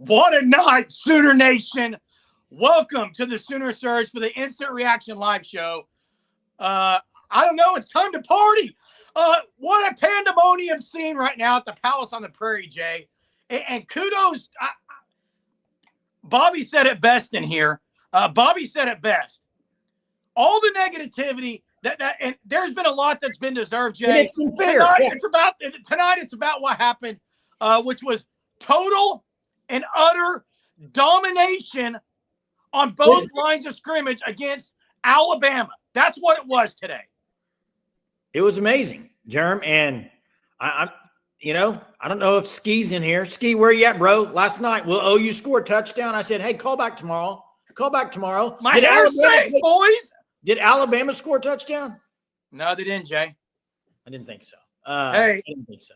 What a night, Sooner Nation. Welcome to the Sooner Surge for the Instant Reaction Live Show. I don't know. It's time to party. What a pandemonium scene right now at the Palace on the Prairie, Jay. And kudos. Bobby said it best in here. Bobby said it best. All the negativity and there's been a lot that's been deserved, Jay. And it's been fair. Tonight it's about what happened, which was total and utter domination on both lines of scrimmage against Alabama. That's what it was today. It was amazing, Jerm. And I don't know if Ski's in here. Ski, where you at, bro? Last night, will OU score a touchdown? I said, hey, call back tomorrow. Call back tomorrow. My hair's fake, boys. Did Alabama score a touchdown? No, they didn't, Jay. I didn't think so. I didn't think so.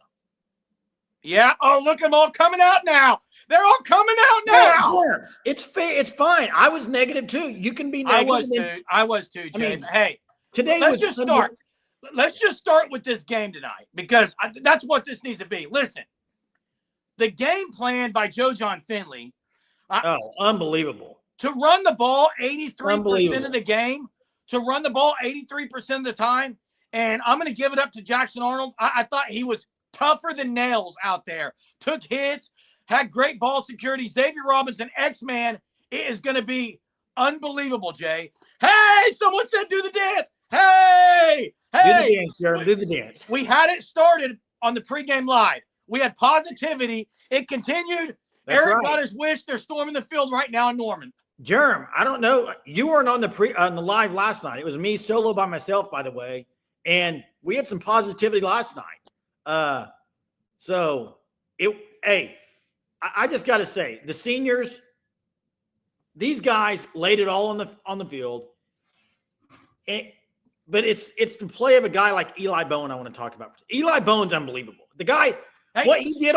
Yeah. Oh, look at them all coming out now. They're all coming out now. Yeah, it's fair. It's fine. I was negative too. You can be negative. I was too, Jay. I mean, hey, today let's just start. Let's just start with this game tonight because that's what this needs to be. Listen, the game plan by Joe John Finley. Unbelievable. To run the ball 83% of the game, to run the ball 83% of the time, and I'm going to give it up to Jackson Arnold. I thought he was tougher than nails out there. Took hits, had great ball security. Xavier Robinson, X-Man, it is going to be unbelievable, Jay. Hey, someone said do the dance. Hey. Do the dance, Jeremy. Do the dance. We had it started on the pregame live. We had positivity. It continued. Eric got his wish. They're storming the field right now in Norman. Jerm, I don't know. You weren't on the live last night. It was me solo by myself, by the way. And we had some positivity last night. I just got to say, the seniors, these guys laid it all on the field. But it's the play of a guy like Eli Bowen I want to talk about. Eli Bowen's unbelievable. The guy, what he did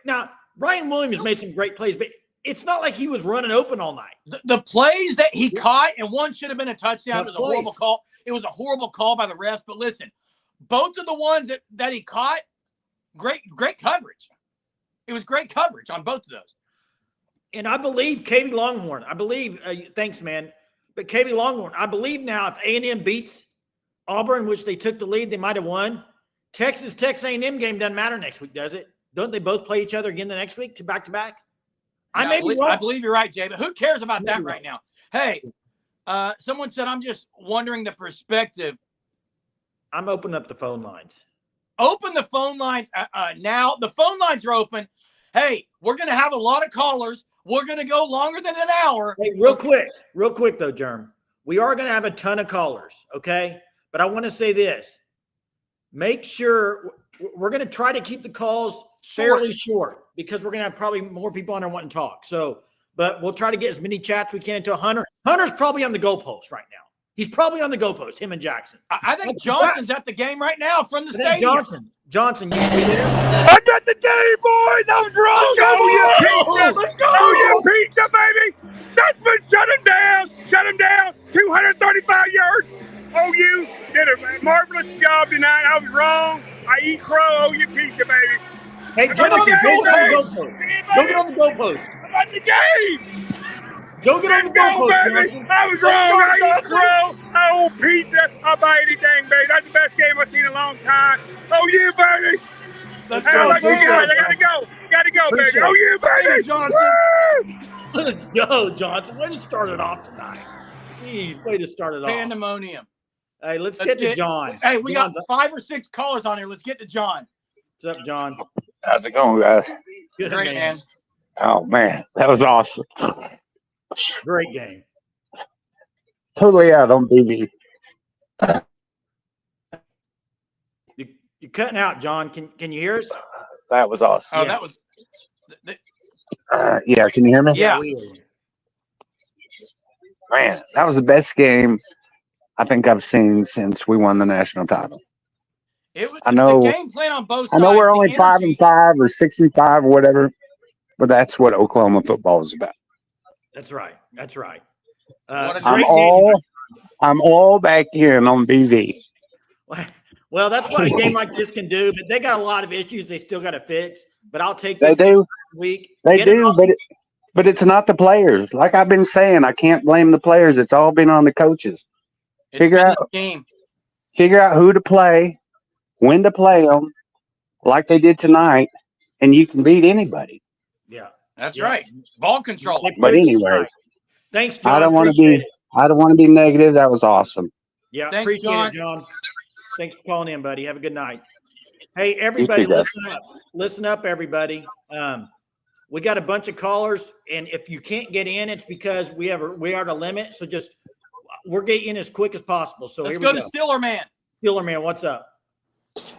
now, Ryan Williams made some great plays, but it's not like he was running open all night. The plays that he caught, and one should have been a touchdown. It was a horrible call. It was a horrible call by the refs. But listen, both of the ones that he caught, great coverage. It was great coverage on both of those. And I believe Katie Longhorn. Thanks, man. But Katie Longhorn, I believe now if A&M beats Auburn, which they took the lead, they might have won. Texas A&M game doesn't matter next week, does it? Don't they both play each other again the next week, back to back? I believe you're right, Jay, but who cares about that right now? Hey, someone said, I'm just wondering the perspective. I'm opening up the phone lines. Open the phone lines now. The phone lines are open. Hey, we're going to have a lot of callers. We're going to go longer than an hour. Hey, real quick though, Jerm. We are going to have a ton of callers, okay? But I want to say this. Make sure we're going to try to keep the calls fairly short because we're going to have probably more people on there wanting to talk. So, but we'll try to get as many chats we can until Hunter. Hunter's probably on the goalpost right now. He's probably on the goalpost, him and Jackson. I think Johnson's at the game right now from the stadium. Johnson, you be there? I'm at the game, boys. I was wrong. Let's go. OU pizza, baby. Stutzman, shut him down. Shut him down. 235 yards. OU did a marvelous job tonight. I was wrong. I eat crow. OU pizza, baby. Hey, Johnson, go get on the goalpost. Go get on the goalpost. I'm at the game. Go get on the goalpost, Johnson. I was wrong. I eat crow. I eat pizza. I'll buy anything, baby. That's the best game I've seen in a long time. OU, baby. Let's go. I gotta go, baby. OU, baby. Johnson. Let's go, Johnson. Way to start it off tonight. Jeez, way to start it off. Pandemonium. Hey, let's get to John. Hey, we got 5 or 6 callers on here. Let's get to John. What's up, John? How's it going, guys? Good, great, man. Oh, man. That was awesome. Great game. Totally out on BB. You're cutting out, John. Can you hear us? That was awesome. Oh, that was. Yeah, can you hear me? Yeah. Man, that was the best game I think I've seen since we won the national title. It was. I know. The game plan on both I sides. know we're only 5-5 or 6-5 or whatever, but that's what Oklahoma football is about. That's right. That's right. I'm all back in on BV. Well, that's what a game like this can do. But they got a lot of issues they still got to fix. But I'll take They this do. week. They do, but But it's not the players. Like I've been saying, I can't blame the players. It's all been on the coaches. It's Figure been out the game. Figure out who to play, when to play them, like they did tonight, and you can beat anybody. Yeah. That's right. Ball control. But anyway, thanks, John. I don't want to be negative. That was awesome. Yeah, Thanks, appreciate John. it, John. Thanks for calling in, buddy. Have a good night. Hey, everybody, You too, guys. listen up. Listen up, everybody. We got a bunch of callers, and if you can't get in, it's because we are the limit. So we're getting in as quick as possible. So Let's here go we to go. Steeler Man. Steeler Man, what's up?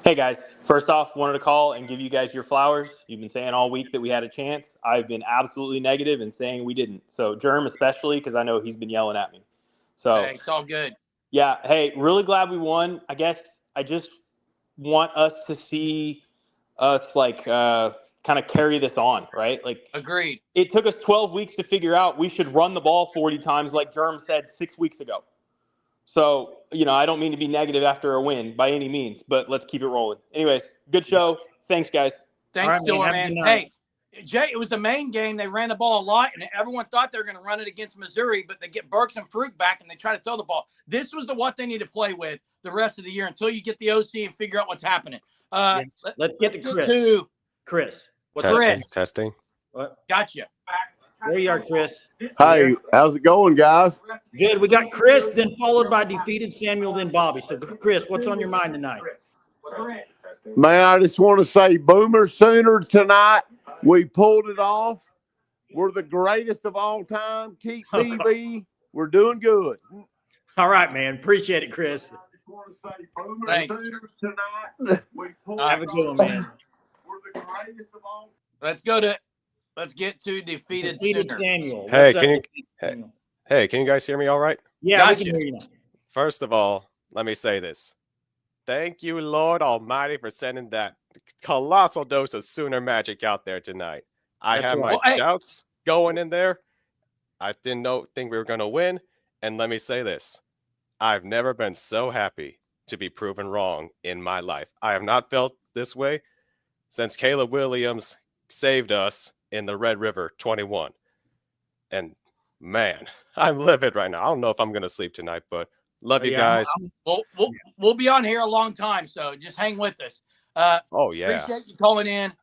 Hey guys, first off, wanted to call and give you guys your flowers. You've been saying all week that we had a chance. I've been absolutely negative and saying we didn't. So Germ especially, because I know he's been yelling at me. So Hey, it's all good. yeah, hey, really glad we won. I guess I just want us to see us kind of carry this on, right? Like, Agreed. it took us 12 weeks to figure out we should run the ball 40 times like Germ said 6 weeks ago. So, I don't mean to be negative after a win by any means, but let's keep it rolling. Anyways, good show. Thanks, guys. Thanks, All right, Steeler man. Man. Hey, Jay, it was the main game. They ran the ball a lot, and everyone thought they were going to run it against Missouri, but they get Burks and Fruit back, and they try to throw the ball. This was what they need to play with the rest of the year until you get the OC and figure out what's happening. Let's get to Chris. Chris. Testing. What? Gotcha. There you are, Chris. Hey, how's it going, guys? Good. We got Chris, then followed by defeated Samuel, then Bobby. So, Chris, what's on your mind tonight? Man, I just want to say Boomer Sooner tonight. We pulled it off. We're the greatest of all time. Keep BB. We're doing good. All right, man. Appreciate it, Chris. Thanks. Have a good one, man. Let's get to defeated Sooner. Samuel. Hey, What's up, Hey, can you guys hear me all right? Yeah, Gotcha. we can hear you now. First of all, let me say this. Thank you, Lord Almighty, for sending that colossal dose of Sooner magic out there tonight. I That's had right. my doubts going in there. I didn't think we were going to win. And let me say this. I've never been so happy to be proven wrong in my life. I have not felt this way since Caleb Williams saved us in the Red River 21. And man, I'm livid right now. I don't know if I'm going to sleep tonight, but love you guys. We'll be on here a long time, so just hang with us. Oh, yeah. Appreciate you calling in.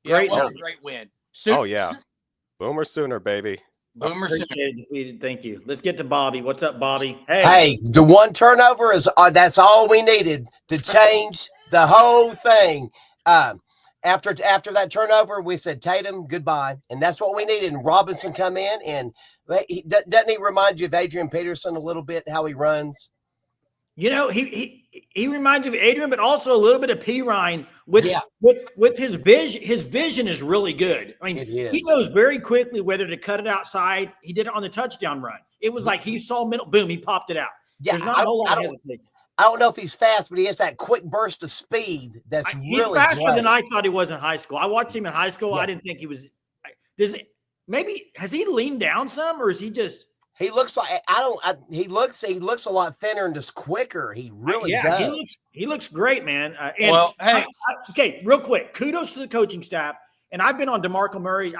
Great Great win. Oh, yeah. Boomer Sooner, baby. Boomer Sooner. Appreciate it, defeated. Thank you. Let's get to Bobby. What's up, Bobby? Hey, the one turnover that's all we needed to change the whole thing. After that turnover, we said, Tatum, goodbye. And that's what we needed. And Robinson come in, and doesn't he remind you of Adrian Peterson a little bit, how he runs? He reminds you of Adrian, but also a little bit of P. Ryan with his vision. His vision is really good. I mean, he knows very quickly whether to cut it outside. He did it on the touchdown run. It was like he saw middle, boom, he popped it out. Yeah, There's not a whole lot of hesitation. I don't know if he's fast, but he has that quick burst of speed that's He's really faster great. than I thought he was in high school. I watched him in high school. Yeah. I didn't think he was. Has he leaned down some, or is he just? He looks like he looks a lot thinner and just quicker. He really does. He looks great, man. Okay, real quick, kudos to the coaching staff. And I've been on DeMarco Murray,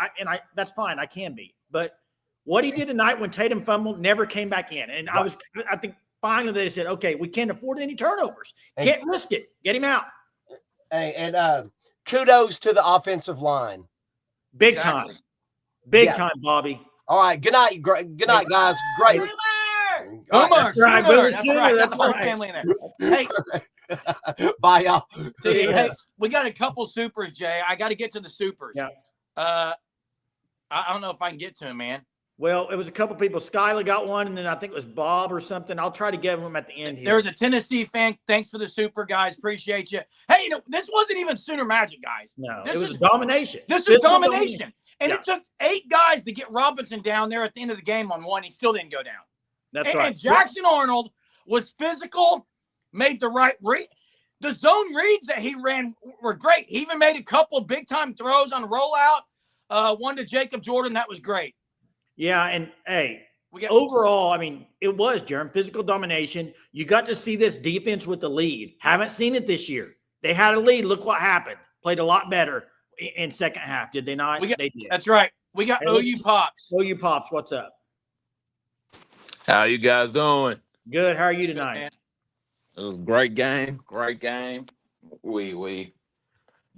that's fine. I can be, but what he did tonight when Tatum fumbled never came back in, and I think finally they said, okay, we can't afford any turnovers. Can't risk it. Get him out. And kudos to the offensive line. Big time, Bobby. All right. Good night. Good night, guys. Great. Boomer. That's right. Boomer. That's That's right. That's our family in there. Hey, bye, y'all. hey, we got a couple supers, Jay. I got to get to the supers. Yeah. I don't know if I can get to him, man. Well, it was a couple people. Skylar got one, and then I think it was Bob or something. I'll try to get him at the end here. There was a Tennessee fan. Thanks for the super, guys. Appreciate you. Hey, this wasn't even Sooner Magic, guys. No, this it was domination. This was domination. And it took 8 guys to get Robinson down there at the end of the game on one. He still didn't go down. That's right. And Jackson Arnold was physical, made the right read. The zone reads that he ran were great. He even made a couple big-time throws on the rollout. One to Jacob Jordan. That was great. Yeah, and hey, overall, I mean, it was, Jerem, physical domination. You got to see this defense with the lead. Haven't seen it this year. They had a lead. Look what happened. Played a lot better in second half, did they not? They did. That's right. We got Hey, OU Pops. OU Pops, what's up? How you guys doing? Good. How are you tonight? It was a great game. Great game. We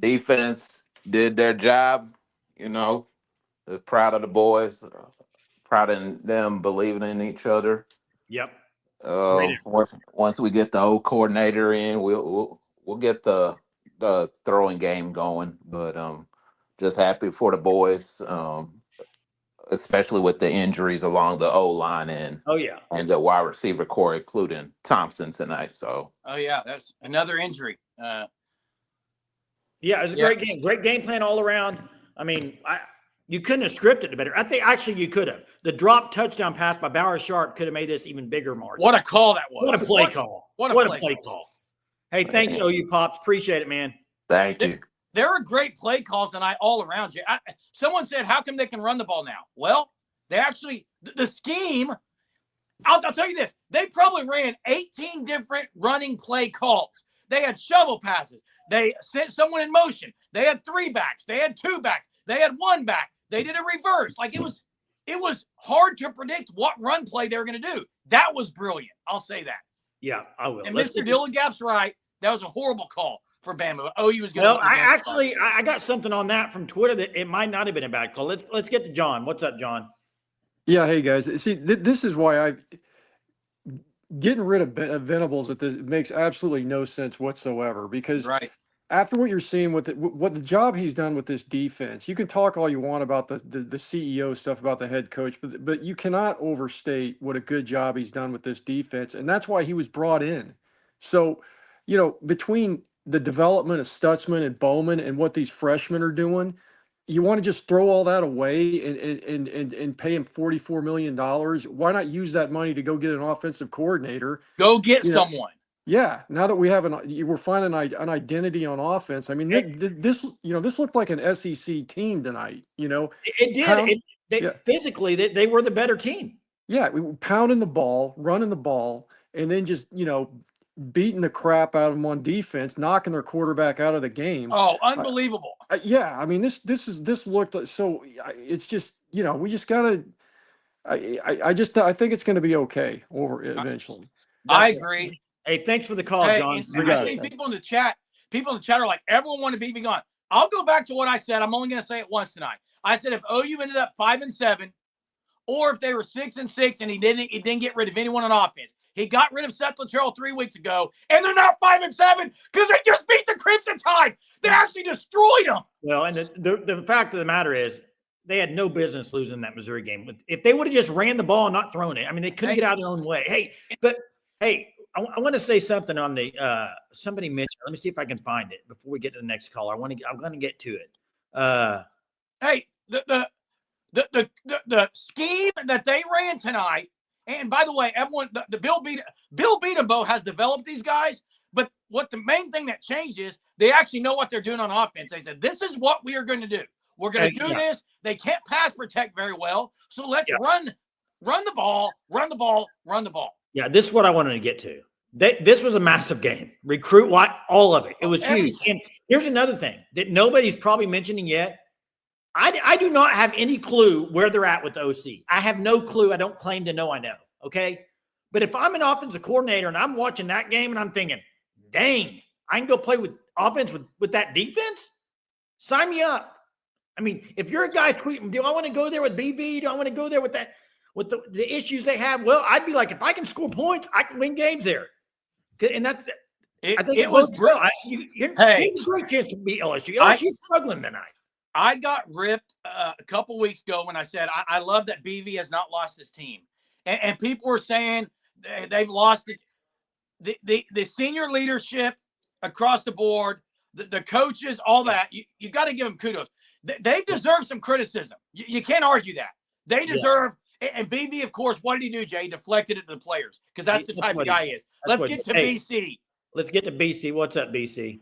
defense did their job. You know, proud of the boys. Proud of them believing in each other. Yep. Great. Once we get the old coordinator in, we'll get the throwing game going. But just happy for the boys. Especially with the injuries along the O line and Oh yeah, the wide receiver core, including Thompson tonight. So Oh yeah, that's another injury. yeah, it was a great game. Great game plan all around. I mean, you couldn't have scripted it better. I think actually you could have. The drop touchdown pass by Bauer Sharp could have made this even bigger margin. What a call that was. What a play call. What a play call. Hey, thanks, OU Pops. Appreciate it, man. thank you. There are great play calls tonight all around you. Someone said, how come they can run the ball now? Well, they actually, the scheme, I'll tell you this. They probably ran 18 different running play calls. They had shovel passes. They sent someone in motion. They had 3 backs. They had 2 backs. They had 1 back. They did a reverse. Like it was hard to predict what run play they were going to do. That was brilliant. I'll say that. Yeah, I will. And Mr. Dillingap's right. That was a horrible call for Bama. OU was going to. Well, I got something on that from Twitter that it might not have been a bad call. Let's get to John. What's up, John? Yeah, hey guys. See, this is why getting rid of Venables at this makes absolutely no sense whatsoever. Because after what you're seeing with what the job he's done with this defense, you can talk all you want about the CEO stuff about the head coach, but you cannot overstate what a good job he's done with this defense, and that's why he was brought in. So, you know, between the development of Stutzman and Bowman and what these freshmen are doing, you want to just throw all that away and pay him $44 million. Why not use that money to go get an offensive coordinator? Go get someone. Yeah. Now that we have we're finding an identity on offense. I mean, this looked like an SEC team tonight. You know, it did. Physically, they were the better team. Yeah, we were pounding the ball, running the ball, and then just beating the crap out of them on defense, knocking their quarterback out of the game. Oh, unbelievable. Yeah, I mean this looked like, so it's just, we just gotta, I think it's going to be okay eventually. I agree. Hey, thanks for the call, John. I see people in the chat are like, everyone want to beat me gone. I'll go back to what I said. I'm only going to say it once tonight. I said, if OU ended up 5-7, or if they were 6-6 and he didn't get rid of anyone on offense. He got rid of Seth Luttrell 3 weeks ago, and they're not 5-7 because they just beat the Crimson Tide. They actually destroyed them. Well, and the fact of the matter is, they had no business losing that Missouri game. If they would have just ran the ball and not thrown it, I mean, they couldn't get out of their own way. Hey, I want to say something on the somebody mentioned. Let me see if I can find it before we get to the next caller. I'm going to get to it. Hey, the scheme that they ran tonight. And by the way, everyone, the Bill Beatenbow has developed these guys. But what the main thing that changes, they actually know what they're doing on offense. They said, this is what we are going to do. We're going to do this. They can't pass protect very well. So let's run the ball. Yeah, this is what I wanted to get to. This was a massive game. Recruit, all of it. It was huge. And here's another thing that nobody's probably mentioning yet. I do not have any clue where they're at with the OC. I have no clue. I don't claim to know I know, okay? But if I'm an offensive coordinator and I'm watching that game and I'm thinking, dang, I can go play with offense with that defense? Sign me up. I mean, if you're a guy tweeting, do I want to go there with BV? Do I want to go there with that, with the issues they have? Well, I'd be like, if I can score points, I can win games there. And that's I think it was real. Here's a great chance to beat LSU. LSU's struggling tonight. I got ripped a couple weeks ago when I said I love that BV has not lost his team, and people were saying they've lost it. The senior leadership across the board, the coaches, all that. You got to give them kudos. They deserve some criticism. You can't argue that. They deserve. And BV, of course, what did he do, Jay? He deflected it to the players because that's the type of guy he is. Let's get to BC. Let's get to BC. What's up, BC?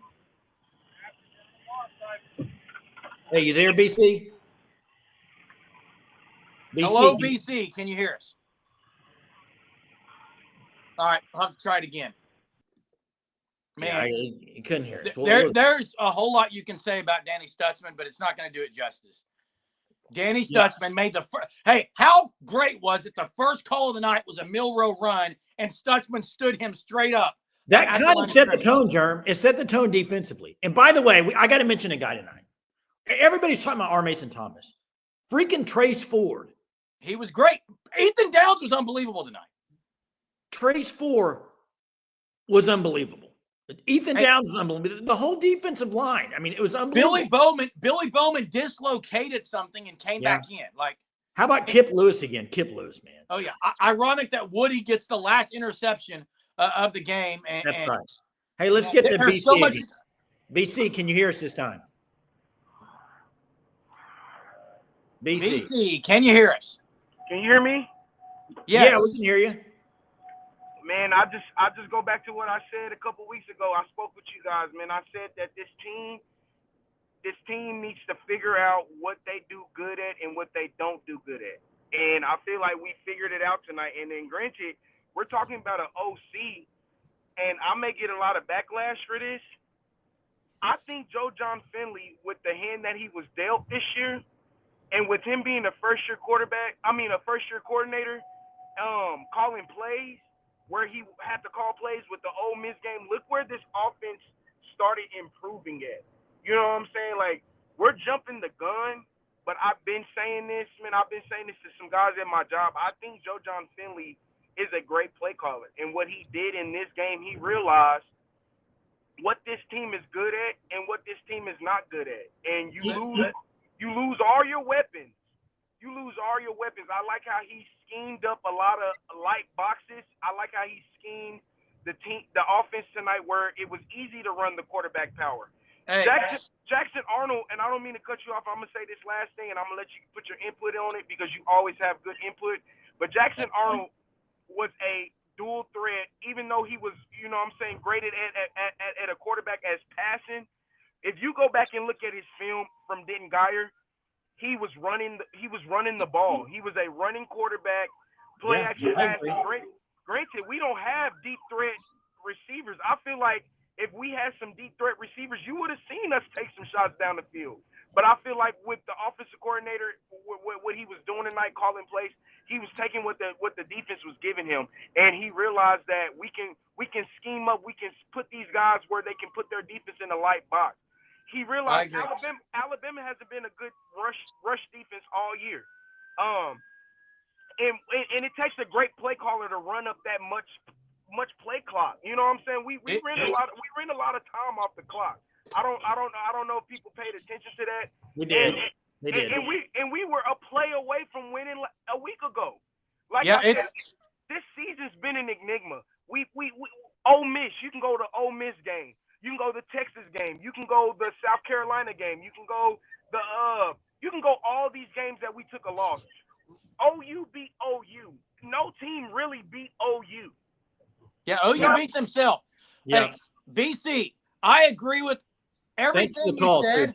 Hey, you there, BC? Hello, BC. Can you hear us? All right, I'll have to try it again. Man, you couldn't hear us. There's a whole lot you can say about Danny Stutzman, but it's not going to do it justice. Danny Stutzman made the first. Hey, how great was it? The first call of the night was a Milrow run, and Stutzman stood him straight up. That kind of set the tone, Germ. It set the tone defensively. And by the way, I got to mention a guy tonight. Everybody's talking about R. Mason Thomas. Freaking Trace Ford. He was great. Ethan Downs was unbelievable tonight. Trace Ford was unbelievable. Ethan Downs was unbelievable. The whole defensive line. I mean, it was unbelievable. Billy Bowman dislocated something and came back in. Like, how about Kip Lewis again? Kip Lewis, man. Oh yeah. Ironic that Woody gets the last interception of the game. That's right. Hey, let's get to BC. So BC, can you hear us this time? BC, can you hear us? Can you hear me? Yes. Yeah, we can hear you. Man, I just go back to what I said a couple weeks ago. I spoke with you guys, man. I said that this team needs to figure out what they do good at and what they don't do good at. And I feel like we figured it out tonight. And then granted, we're talking about an OC, and I may get a lot of backlash for this. I think Joe John Finley, with the hand that he was dealt this year, and with him being a first-year coordinator, calling plays where he had to call plays with the Ole Miss game, look where this offense started improving at. You know what I'm saying? Like, we're jumping the gun, but I've been saying this, man. I've been saying this to some guys at my job. I think Joe John Finley is a great play caller. And what he did in this game, he realized what this team is good at and what this team is not good at. And you lose all your weapons. You lose all your weapons. I like how he schemed up a lot of light boxes. I like how he schemed the offense tonight where it was easy to run the quarterback power. Hey. Jackson Arnold, and I don't mean to cut you off. I'm going to say this last thing, and I'm going to let you put your input on it because you always have good input. But Jackson Arnold was a dual threat, even though he was, graded at a quarterback as passing. If you go back and look at his film from Denton Geyer, he was running the ball. He was a running quarterback, play action passing. Granted, we don't have deep threat receivers. I feel like if we had some deep threat receivers, you would have seen us take some shots down the field. But I feel like with the offensive coordinator, what he was doing tonight, calling plays, he was taking what the defense was giving him, and he realized that we can scheme up, we can put these guys where they can put their defense in a light box. He realized Alabama hasn't been a good rush defense all year, and it takes a great play caller to run up that much play clock. You know what I'm saying? We ran a lot of time off the clock. I don't know if people paid attention to that. We did. They did. And we were a play away from winning a week ago. This season's been an enigma. We Ole Miss. You can go to Ole Miss game. You can go to the Texas game. You can go the South Carolina game. You can go all these games that we took a loss. OU beat OU. No team really beat OU. Yeah, OU beat themselves. Yeah. Hey, BC, I agree with everything you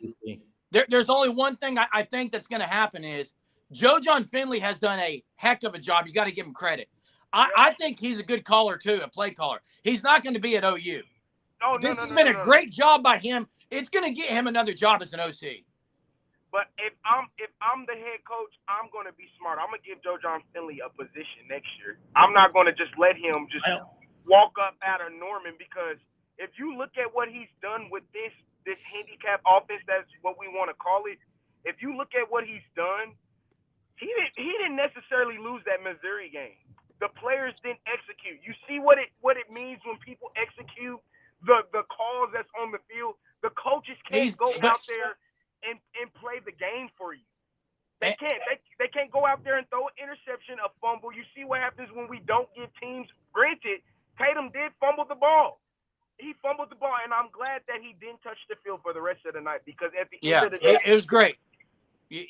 said. There's only one thing I think that's going to happen is Joe John Finley has done a heck of a job. You got to give him credit. I think he's a good caller too, a play caller. He's not going to be at OU. This has been a great job by him. It's going to get him another job as an OC. But if I'm the head coach, I'm going to be smart. I'm going to give Joe John Finley a position next year. I'm not going to just let him just walk up out of Norman, because if you look at what he's done with this handicap offense, that's what we want to call it. If you look at what he's done, he didn't necessarily lose that Missouri game. The players didn't execute. You see what it means when people execute the calls that's on the field. The coaches can't go out there and play the game for you. They can't. They can't go out there and throw an interception, a fumble. You see what happens when we don't give teams. Granted, Tatum did fumble the ball. He fumbled the ball, and I'm glad that he didn't touch the field for the rest of the night, because at the end of the day, it was great.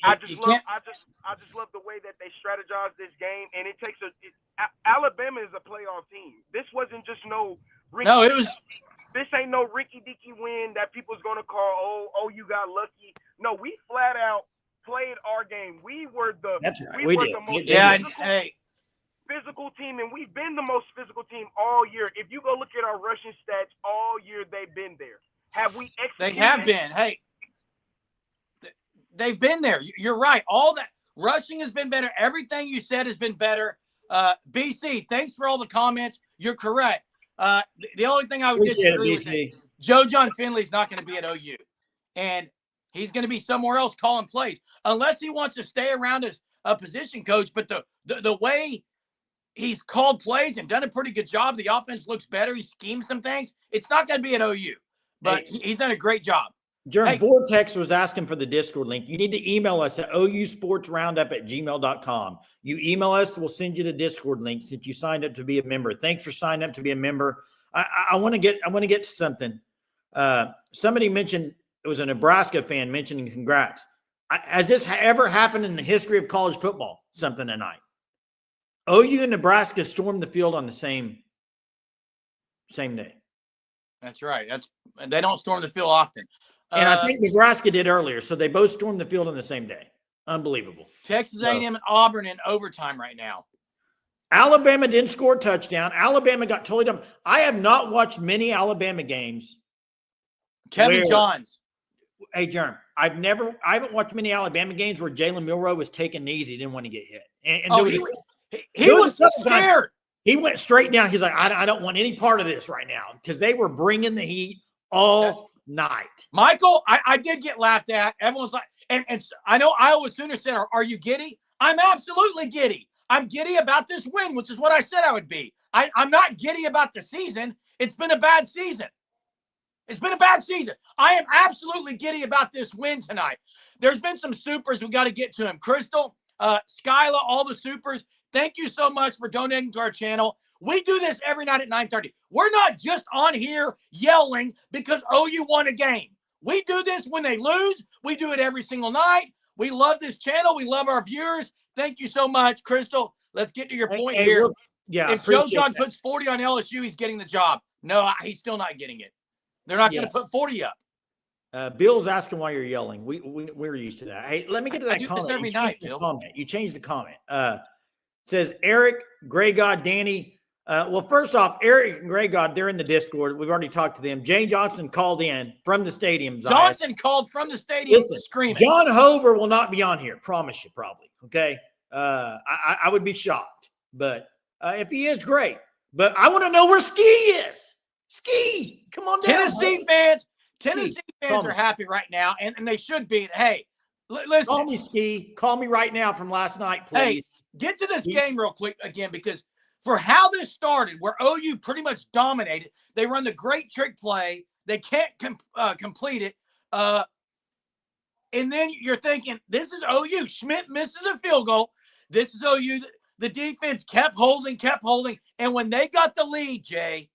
I just love the way that they strategized this game, and it takes Alabama is a playoff team. This wasn't just this ain't no Ricky Dicky win that people's gonna call you got lucky. No, we flat out played our game. We were the most physical team, and we've been the most physical team all year. If you go look at our rushing stats all year, they've been there. Have we executed? They have been. Hey, they've been there. You're right. All that rushing has been better. Everything you said has been better. BC, thanks for all the comments. You're correct. The only thing I would disagree with is Joe John Finley's not going to be at OU. And he's going to be somewhere else calling plays unless he wants to stay around as a position coach. But the way he's called plays and done a pretty good job, the offense looks better. He schemes some things. It's not going to be at OU, but he's done a great job. Jerm, Vortex was asking for the Discord link. You need to email us at ousportsroundup@gmail.com. You email us, we'll send you the Discord link since you signed up to be a member. Thanks for signing up to be a member. I want to get to something. Somebody mentioned, it was a Nebraska fan mentioning congrats. Has this ever happened in the history of college football? Something tonight. OU and Nebraska stormed the field on the same day. That's right. They don't storm the field often. And I think Nebraska did earlier, so they both stormed the field on the same day. Unbelievable. Texas A&M and Auburn in overtime right now. Alabama didn't score a touchdown. Alabama got totally dumb. I have not watched many Alabama games. Kevin Johns. Hey, Jerm, I haven't watched many Alabama games where Jalen Milroe was taking knees. He didn't want to get hit. And he was scared. He went straight down. He's like, I don't want any part of this right now because they were bringing the heat all night. Michael, I did get laughed at. Everyone's like, and I know Iowa Sooners said, are you giddy? I'm absolutely giddy. I'm giddy about this win, which is what I said I would be. I'm not giddy about the season. It's been a bad season. It's been a bad season. I am absolutely giddy about this win tonight. There's been some supers. We got to get to them. Crystal, Skyla, all the supers. Thank you so much for donating to our channel. We do this every night at 9:30. We're not just on here yelling because OU won a game. We do this when they lose. We do it every single night. We love this channel. We love our viewers. Thank you so much, Crystal. Let's get to your point here. If Joe John puts 40 on LSU, he's getting the job. No, he's still not getting it. They're not going to put 40 up. Bill's asking why you're yelling. We're used to that. Hey, let me get to that comment. Every night, Bill. You changed the comment. Says Eric, Gray God, Danny. Well, first off, Eric and Gray God, they're in the Discord. We've already talked to them. Jay Johnson called in from the stadium. Johnson called from the stadium screaming. John Hover will not be on here. Promise you, probably. Okay. I would be shocked. But if he is, great. But I want to know where Ski is. Ski, come on down. Tennessee fans are happy right now, and they should be. Hey, listen. Call me, Ski. Call me right now from last night, please. Hey, get to this game real quick again, because for how this started, where OU pretty much dominated, they run the great trick play. They can't complete it. And then you're thinking, this is OU. Schmidt misses a field goal. This is OU. The defense kept holding. And when they got the lead, Jay,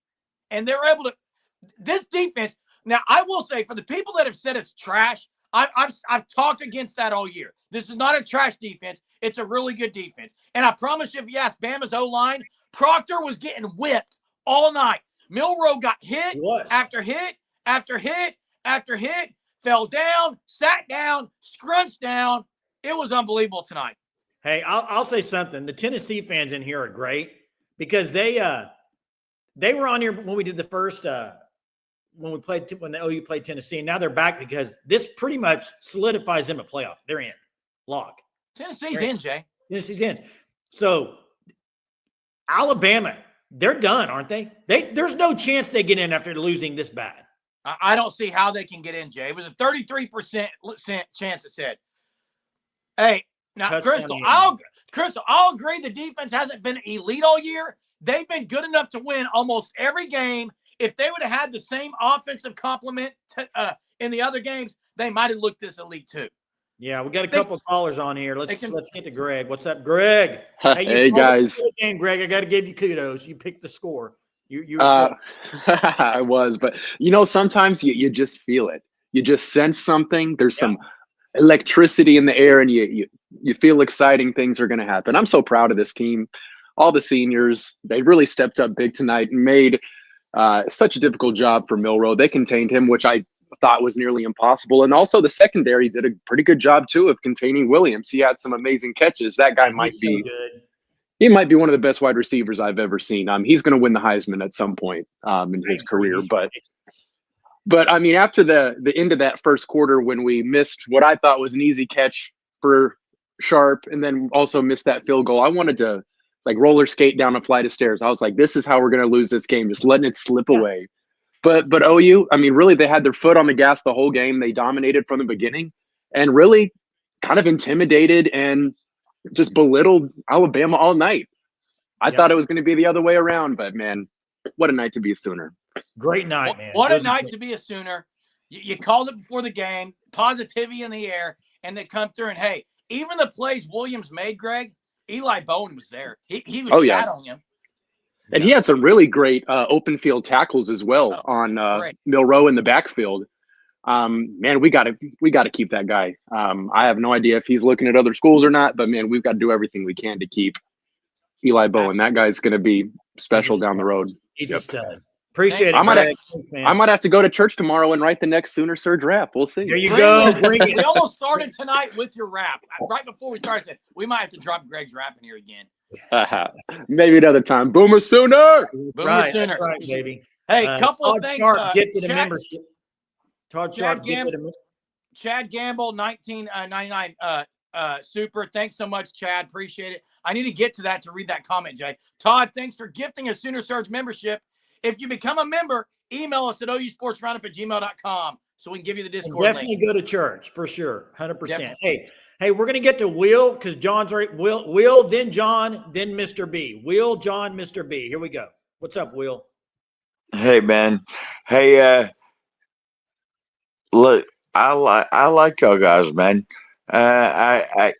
and they're able to – this defense – now, I will say, for the people that have said it's trash, I've talked against that all year. This is not a trash defense. It's a really good defense. And I promise you, if you ask Bama's O-line, Proctor was getting whipped all night. Milroe got hit after hit after hit after hit, fell down, sat down, scrunched down. It was unbelievable tonight. Hey, I'll say something. The Tennessee fans in here are great because they were on here when we did the first when the OU played Tennessee, and now they're back because this pretty much solidifies them a playoff. They're in. Lock. Tennessee's in, Jay. Tennessee's in. So Alabama, they're done, aren't they? There's no chance they get in after losing this bad. I don't see how they can get in, Jay. It was a 33% chance, it said. Hey, now, Crystal, I'll agree the defense hasn't been elite all year. They've been good enough to win almost every game. If they would have had the same offensive complement in the other games, they might have looked this elite too. Yeah, we got a couple of callers on here. Let's get to Greg. What's up, Greg? Hey guys. Game, Greg. I got to give you kudos. You picked the score. I was, but sometimes you just feel it. You just sense something. There's some electricity in the air, and you feel exciting things are going to happen. I'm so proud of this team. All the seniors, they really stepped up big tonight and made such a difficult job for Milroe. They contained him, which I thought was nearly impossible. And also the secondary did a pretty good job too of containing Williams. He had some amazing catches. That guy might be he might be one of the best wide receivers I've ever seen. He's going to win the Heisman at some point in his career. But But I mean, after the end of that first quarter, when we missed what I thought was an easy catch for Sharp, and then also missed that field goal, I wanted to like roller skate down a flight of stairs. I was like, this is how we're going to lose this game, just letting it slip away. But OU, I mean, really, they had their foot on the gas the whole game. They dominated from the beginning, and really kind of intimidated and just belittled Alabama all night. I thought it was going to be the other way around, but man, what a night to be a Sooner. Great night, man. What a night to be a Sooner. You called it before the game, positivity in the air, and they come through. And hey, even the plays Williams made, Greg, Eli Bowen was there. He was shadowing him. And he had some really great open field tackles as well on Milroe in the backfield. Man, we got to keep that guy. I have no idea if he's looking at other schools or not, but man, we've got to do everything we can to keep Eli Bowen. That guy's going to be special down the road. He's a stud. Appreciate it. I might have to go to church tomorrow and write the next Sooner Surge rap. We'll see. There you go. We almost started tonight with your rap. Right before we started, I said we might have to drop Greg's rap in here again. Maybe another time. Boomer Sooner. Boomer Sooner. That's right, baby. Hey, couple of Todd things. Sharp gifted a membership. Todd Sharp gifted a membership. Chad Gamble, 1999 super. Thanks so much, Chad. Appreciate it. I need to get to that to read that comment, Jay. Todd, thanks for gifting a Sooner Surge membership. If you become a member, email us at ousportsroundup@gmail.com so we can give you the Discord definitely link. Go to church for sure. 100%. Hey, we're going to get to Will because John's already Will, then John, then Mr. B. Will, John, Mr. B. Here we go. What's up, Will? Hey, man. Hey, look, I like y'all guys, man.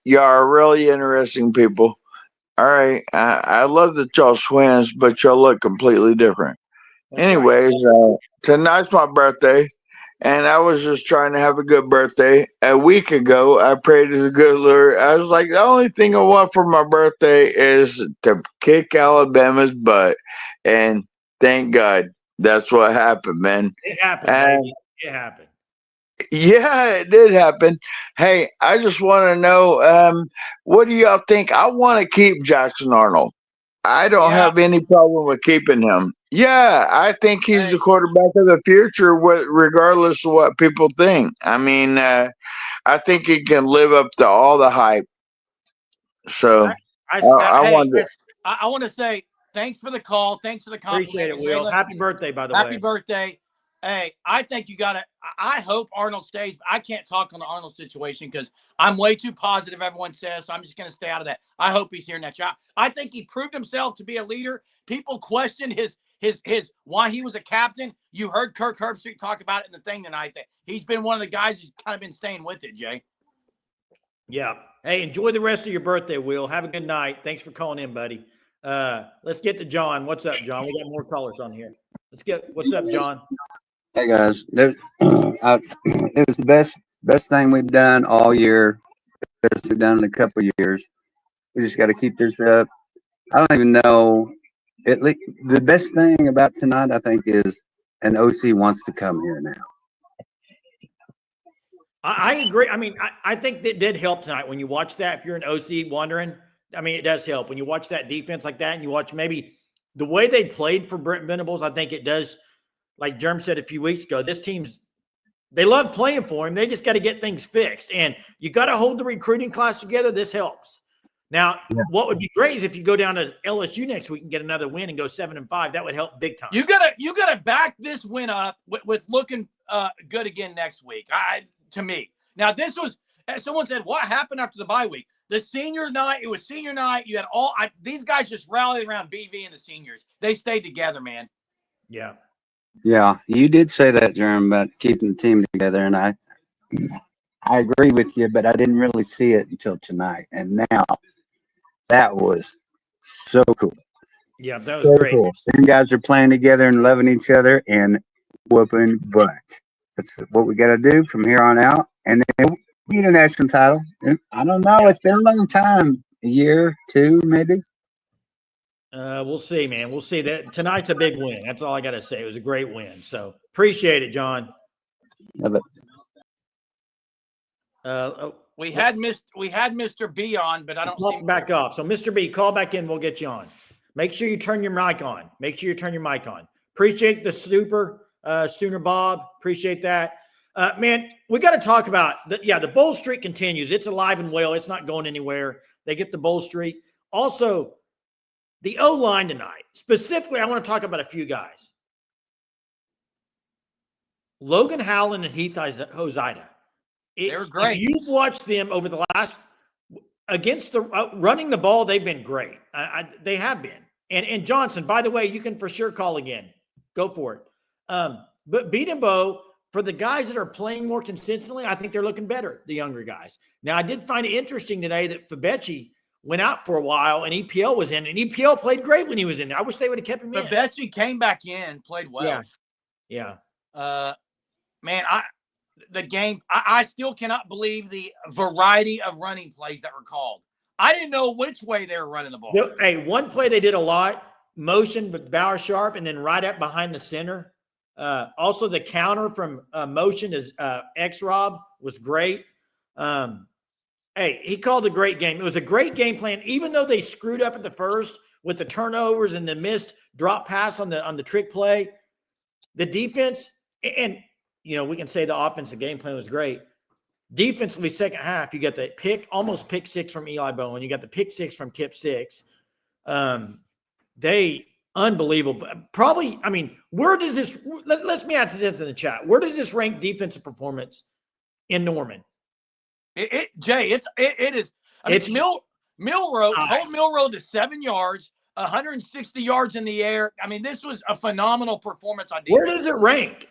You are really interesting people. All right. I love that y'all twins, but y'all look completely different. Anyways, tonight's my birthday, and I was just trying to have a good birthday. A week ago, I prayed to the good Lord. I was like, the only thing I want for my birthday is to kick Alabama's butt, and thank God that's what happened, man. It happened, baby. It happened. Yeah, it did happen. Hey, I just want to know, what do y'all think? I want to keep Jackson Arnold. I don't have any problem with keeping him. Yeah, I think he's the quarterback of the future, regardless of what people think. I mean, I think he can live up to all the hype. So I want to say thanks for the call. Thanks for the compliment. Appreciate it, Will. Happy birthday, by the way. Happy birthday. Hey, I think you got to – I hope Arnold stays. I can't talk on the Arnold situation because I'm way too positive, everyone says, so I'm just going to stay out of that. I hope he's here next year. I think he proved himself to be a leader. People questioned his why he was a captain. You heard Kirk Herbstreit talk about it in the thing tonight. That he's been one of the guys who's kind of been staying with it, Jay. Yeah. Hey, enjoy the rest of your birthday, Will. Have a good night. Thanks for calling in, buddy. Let's get to John. What's up, John? We got more callers on here. What's up, John? Hey guys, it was the best thing we've done all year. Best we've done in a couple of years. We just got to keep this up. I don't even know. The best thing about tonight, I think, is an OC wants to come here now. I agree. I mean, I think that did help tonight when you watch that. If you're an OC wondering, I mean, it does help when you watch that defense like that, and you watch maybe the way they played for Brent Venables. I think it does. Like Germ said a few weeks ago, this team's they love playing for him. They just got to get things fixed. And you got to hold the recruiting class together. This helps. Now, what would be great is if you go down to LSU next week and get another win and go 7-5. That would help big time. You gotta back this win up with looking good again next week. To me. Now, this was someone said, what happened after the bye week? The senior night, it was senior night. You had these guys just rallied around BV and the seniors. They stayed together, man. Yeah. Yeah, you did say that, Jeremy, about keeping the team together, and I agree with you, but I didn't really see it until tonight. And now that was so cool. Yeah, that was great. Cool. Same guys are playing together and loving each other and whooping butt. That's what we got to do from here on out. And then we get a national title. I don't know. It's been a long time, a year, two, maybe. We'll see, man. We'll see. That tonight's a big win. That's all I got to say. It was a great win. So appreciate it, John. Love it. We had Mr. B on, but I don't see back off. So Mr. B, call back in. We'll get you on. Make sure you turn your mic on. Appreciate the super. Sooner Bob. Appreciate that. Man, we got to talk about the bowl streak continues. It's alive and well. It's not going anywhere. They get the bowl streak. Also, the O-line tonight. Specifically, I want to talk about a few guys. Logan Howland and Heath Hozida. They're great. If you've watched them over the last against the running the ball, they've been great. They have been. And Johnson, by the way, you can for sure call again. Go for it. But Beat and Bo, for the guys that are playing more consistently, I think they're looking better, the younger guys. Now, I did find it interesting today that Fabechi went out for a while and EPL was in, and EPL played great when he was in there. I wish they would have kept him in. Fabechi came back in, played well. Yeah. Man, I still cannot believe the variety of running plays that were called. I didn't know which way they were running the ball. Hey, one play they did a lot, motion with Bauer Sharp, and then right up behind the center. Also, the counter from motion is X-Rob was great. Hey, he called a great game. It was a great game plan, even though they screwed up at the first with the turnovers and the missed drop pass on the trick play. The defense, and we can say the offensive game plan was great. Defensively, second half, you got the almost pick six from Eli Bowen. You got the pick six from Kip Six. They unbelievable. Probably, where does this? Let's me ask this in the chat. Where does this rank defensive performance in Norman? Jay, it is. Milrow, hold Milrow to 7 yards, 160 yards in the air. This was a phenomenal performance on defense. Where does it rank?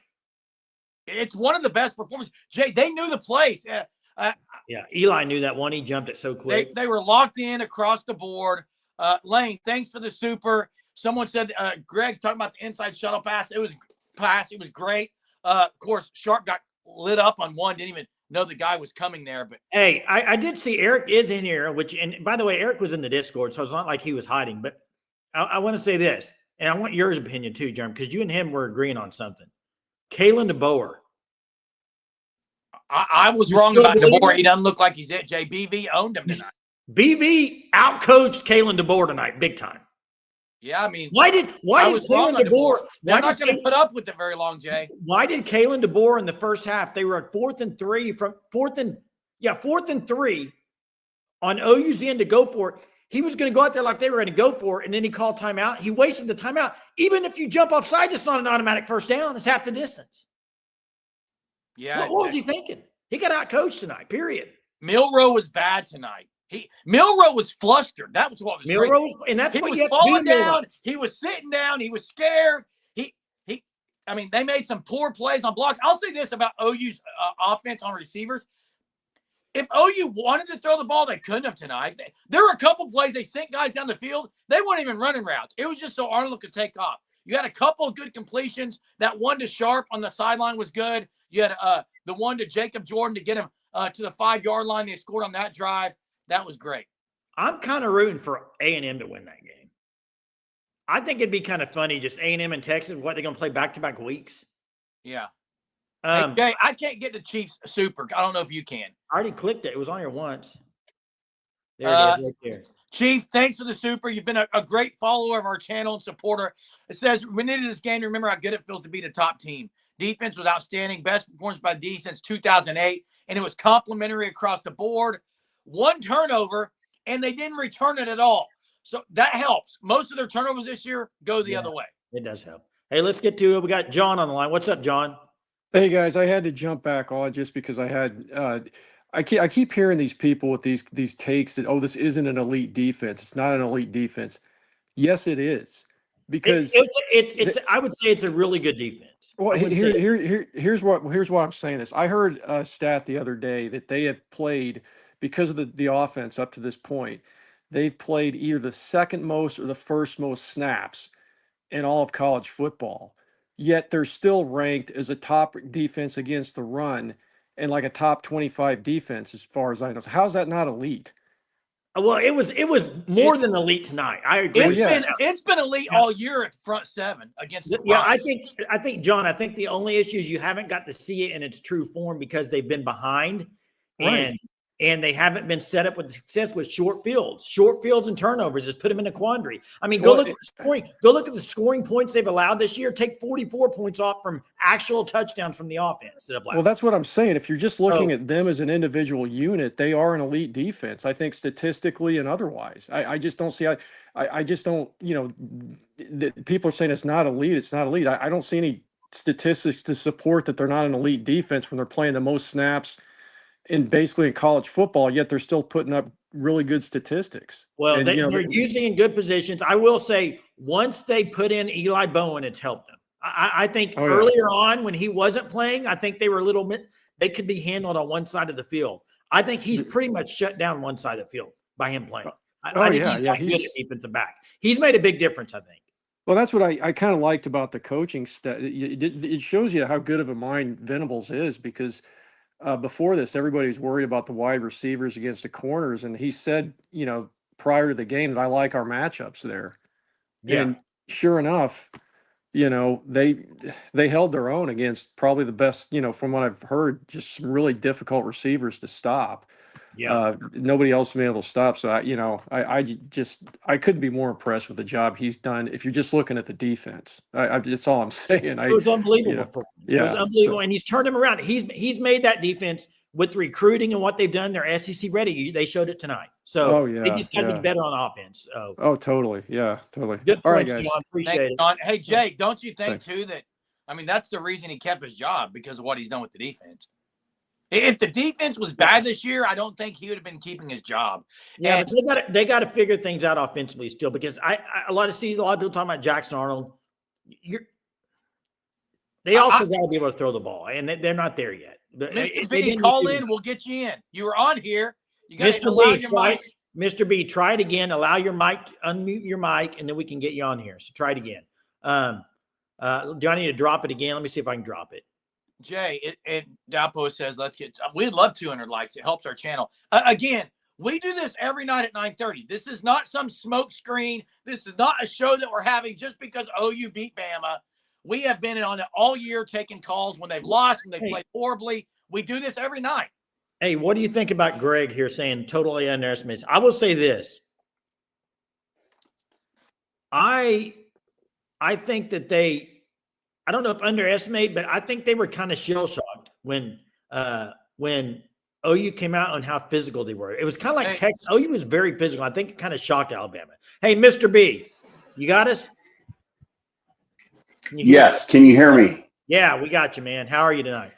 It's one of the best performances. Jay, they knew the place. Eli knew that one. He jumped it so quick. They were locked in across the board. Lane, thanks for the super. Someone said, Greg, talking about the inside shuttle pass. It was great. Of course, Sharp got lit up on one. Didn't even know the guy was coming there. But hey, I did see Eric is in here, and by the way, Eric was in the Discord, so it's not like he was hiding. But I want to say this, and I want your opinion too, Jerm, because you and him were agreeing on something. Kalen DeBoer. I was wrong about DeBoer. He doesn't look like he's it. JBV owned him tonight. BV outcoached Kalen DeBoer tonight, big time. Yeah, why did Kalen DeBoer? They're not going to put up with it very long, Jay. Why did Kalen DeBoer in the first half? They were at 4th and 3 on OU's end to go for it. He was going to go out there like they were going to go for it, and then he called timeout. He wasted the timeout. Even if you jump off sides, it's not an automatic first down. It's half the distance. Yeah. What was he thinking? He got out-coached tonight, period. Milrow was bad tonight. Milrow was flustered. That was what was Milrow was, and that's he what was you have falling to be down. He was sitting down. He was scared. They made some poor plays on blocks. I'll say this about OU's offense on receivers. If OU wanted to throw the ball, they couldn't have tonight. There were a couple plays they sent guys down the field. They weren't even running routes. It was just so Arnold could take off. You had a couple of good completions. That one to Sharp on the sideline was good. You had the one to Jacob Jordan to get him to the 5-yard line. They scored on that drive. That was great. I'm kind of rooting for A&M to win that game. I think it'd be kind of funny, just A&M and Texas. What, they're going to play back-to-back weeks? Yeah. Hey, Jay, I can't get the Chiefs super. I don't know if you can. I already clicked it. It was on here once. There it is right there. Chief, thanks for the super. You've been a great follower of our channel and supporter. It says, we needed this game to remember how good it feels to beat a top team. Defense was outstanding. Best performance by D since 2008. And it was complimentary across the board. One turnover, and they didn't return it at all. So that helps. Most of their turnovers this year go the other way. It does help. Hey, let's get to it. We got John on the line. What's up, John? Hey guys, I had to jump back on just because I had I keep hearing these people with these takes that, oh, this isn't an elite defense. It's not an elite defense. Yes, it is. Because it's I would say it's a really good defense. Well, here's why I'm saying this. I heard a stat the other day that they have played, because of the offense up to this point, they've played either the second most or the first most snaps in all of college football. Yet they're still ranked as a top defense against the run and like a top 25 defense as far as I know. So how's that not elite? Well, it was more than elite tonight. I agree. It's been elite all year at front seven against the run. I think John, I think the only issue is you haven't got to see it in its true form because they've been behind. Right. and they haven't been set up with success with short fields. Short fields and turnovers has put them in a quandary. I mean, go look at the scoring. Go look at the scoring points they've allowed this year. Take 44 points off from actual touchdowns from the offense that have allowed. Well, that's what I'm saying. If you're just looking at them as an individual unit, they are an elite defense. I think statistically and otherwise. I just don't see. I just don't. People are saying it's not elite. It's not elite. I don't see any statistics to support that they're not an elite defense when they're playing the most snaps basically in college football, yet they're still putting up really good statistics. Well, And, they're usually in good positions. I will say, once they put in Eli Bowen, it's helped them. I think earlier on when he wasn't playing, I think they were a little bit, they could be handled on one side of the field. I think he's pretty much shut down one side of the field by him playing. I think he's good at defensive back. He's made a big difference, I think. Well, that's what I kind of liked about the coaching staff. It shows you how good of a mind Venables is, because before this, everybody was worried about the wide receivers against the corners. And he said, prior to the game, that I like our matchups there. Yeah. And sure enough, they held their own against probably the best, from what I've heard, just some really difficult receivers to stop. Yeah. Nobody else has been able to stop. So I couldn't be more impressed with the job he's done. If you're just looking at the defense, that's all I'm saying. It was unbelievable. It was unbelievable. And he's turned him around. He's made that defense with recruiting and what they've done. They're SEC ready. They showed it tonight. So they just got to be better on offense. Oh, totally. Yeah, totally. Good points, guys. John. Appreciate it. John. Hey, Jake, don't you think too that, that's the reason he kept his job, because of what he's done with the defense. If the defense was bad this year, I don't think he would have been keeping his job. Yeah, but they got to figure things out offensively still, because a lot of people talking about Jackson Arnold. They also got to be able to throw the ball, and they're not there yet. Mr. B, call in. We'll get you in. You were on here. You got to allow your mic. Mr. B, try it again. Allow your mic, unmute your mic, and then we can get you on here. So try it again. Do I need to drop it again? Let me see if I can drop it. Jay, and Dapo says, we'd love 200 likes. It helps our channel. Again, we do this every night at 9:30. This is not some smoke screen. This is not a show that we're having just because OU beat Bama. We have been on it all year, taking calls when they've lost, when they played horribly. We do this every night. Hey, what do you think about Greg here saying totally underestimates? I will say this. I think that I don't know if underestimate, but I think they were kind of shell-shocked when OU came out on how physical they were. It was kind of like Texas. OU was very physical. I think it kind of shocked Alabama. Hey, Mr. B, you got us? Yes. Can you hear me? Yeah, we got you, man. How are you tonight?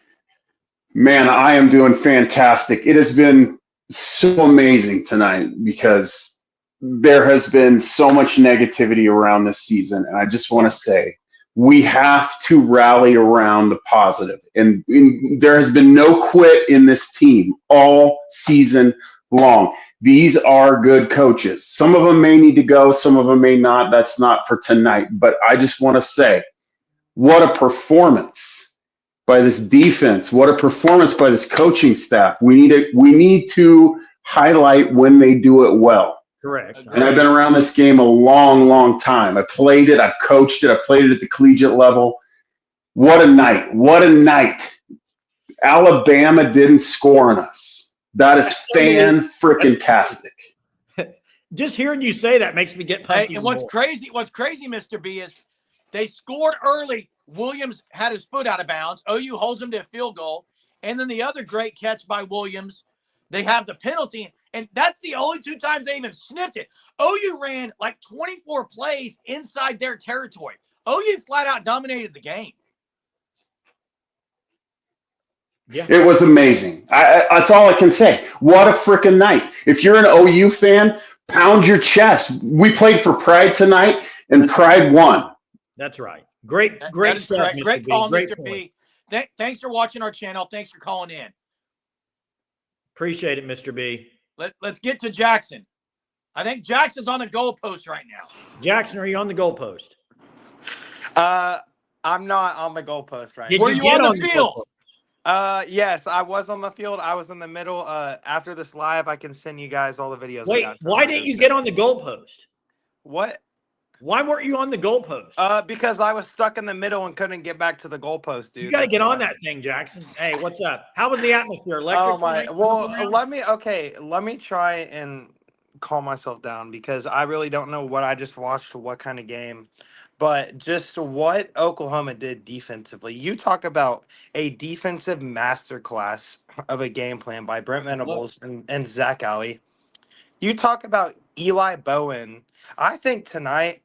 Man, I am doing fantastic. It has been so amazing tonight because there has been so much negativity around this season. And I just want to say, we have to rally around the positive. And there has been no quit in this team all season long. These are good coaches. Some of them may need to go. Some of them may not. That's not for tonight. But I just want to say, what a performance by this defense. What a performance by this coaching staff. We need to highlight when they do it well. Correct. And I've been around this game a long, long time. I played it. I've coached it. I played it at the collegiate level. What a night. What a night. Alabama didn't score on us. That is fan-frickin-tastic. Just hearing you say that makes me get pumped. Hey, and what's crazy, Mr. B, is they scored early. Williams had his foot out of bounds. OU holds him to a field goal. And then the other great catch by Williams, they have the penalty. And that's the only two times they even sniffed it. OU ran like 24 plays inside their territory. OU flat out dominated the game. Yeah. It was amazing. That's all I can say. What a freaking night. If you're an OU fan, pound your chest. We played for Pride tonight, and Pride won. That's right. Great stuff, Mr. Great B. call, Great Mr. point. B. Thanks for watching our channel. Thanks for calling in. Appreciate it, Mr. B. Let's get to Jackson. I think Jackson's on the goalpost right now. Jackson, are you on the goalpost? I'm not on the goalpost right now. Were you on the field? Yes, I was on the field. I was in the middle. After this live, I can send you guys all the videos. Wait, why didn't you get on the goalpost? What? Why weren't you on the goalpost? Because I was stuck in the middle and couldn't get back to the goalpost, dude. You got to That's get on why. that thing, Jackson. Hey, what's up? How was the atmosphere? Electric? Oh my! tonight? Well, let me try and calm myself down because I really don't know what I just watched, what kind of game, but just what Oklahoma did defensively. You talk about a defensive masterclass of a game plan by Brent Venables and Zach Alley. You talk about Eli Bowen. I think tonight,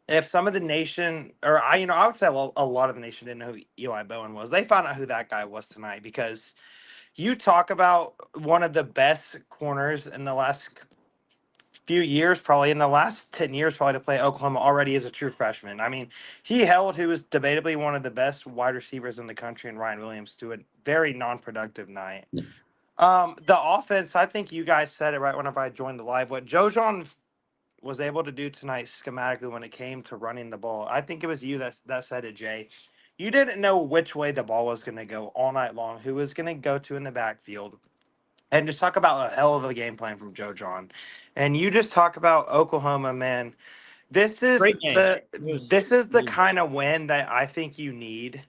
if some of the nation, or I would say a lot of the nation didn't know who Eli Bowen was. They found out who that guy was tonight because you talk about one of the best corners in the last few years, probably in the last 10 years, probably to play Oklahoma already as a true freshman. I mean, he held who was debatably one of the best wide receivers in the country, and Ryan Williams, to a very non-productive night. The offense, I think you guys said it right whenever I joined the live. What Joe John was able to do tonight schematically when it came to running the ball, I think it was you that said it, Jay. You didn't know which way the ball was going to go all night long, who was going to go to in the backfield. And just talk about a hell of a game plan from Joe John. And you just talk about Oklahoma, man. This is Great game. the kind of win that I think you need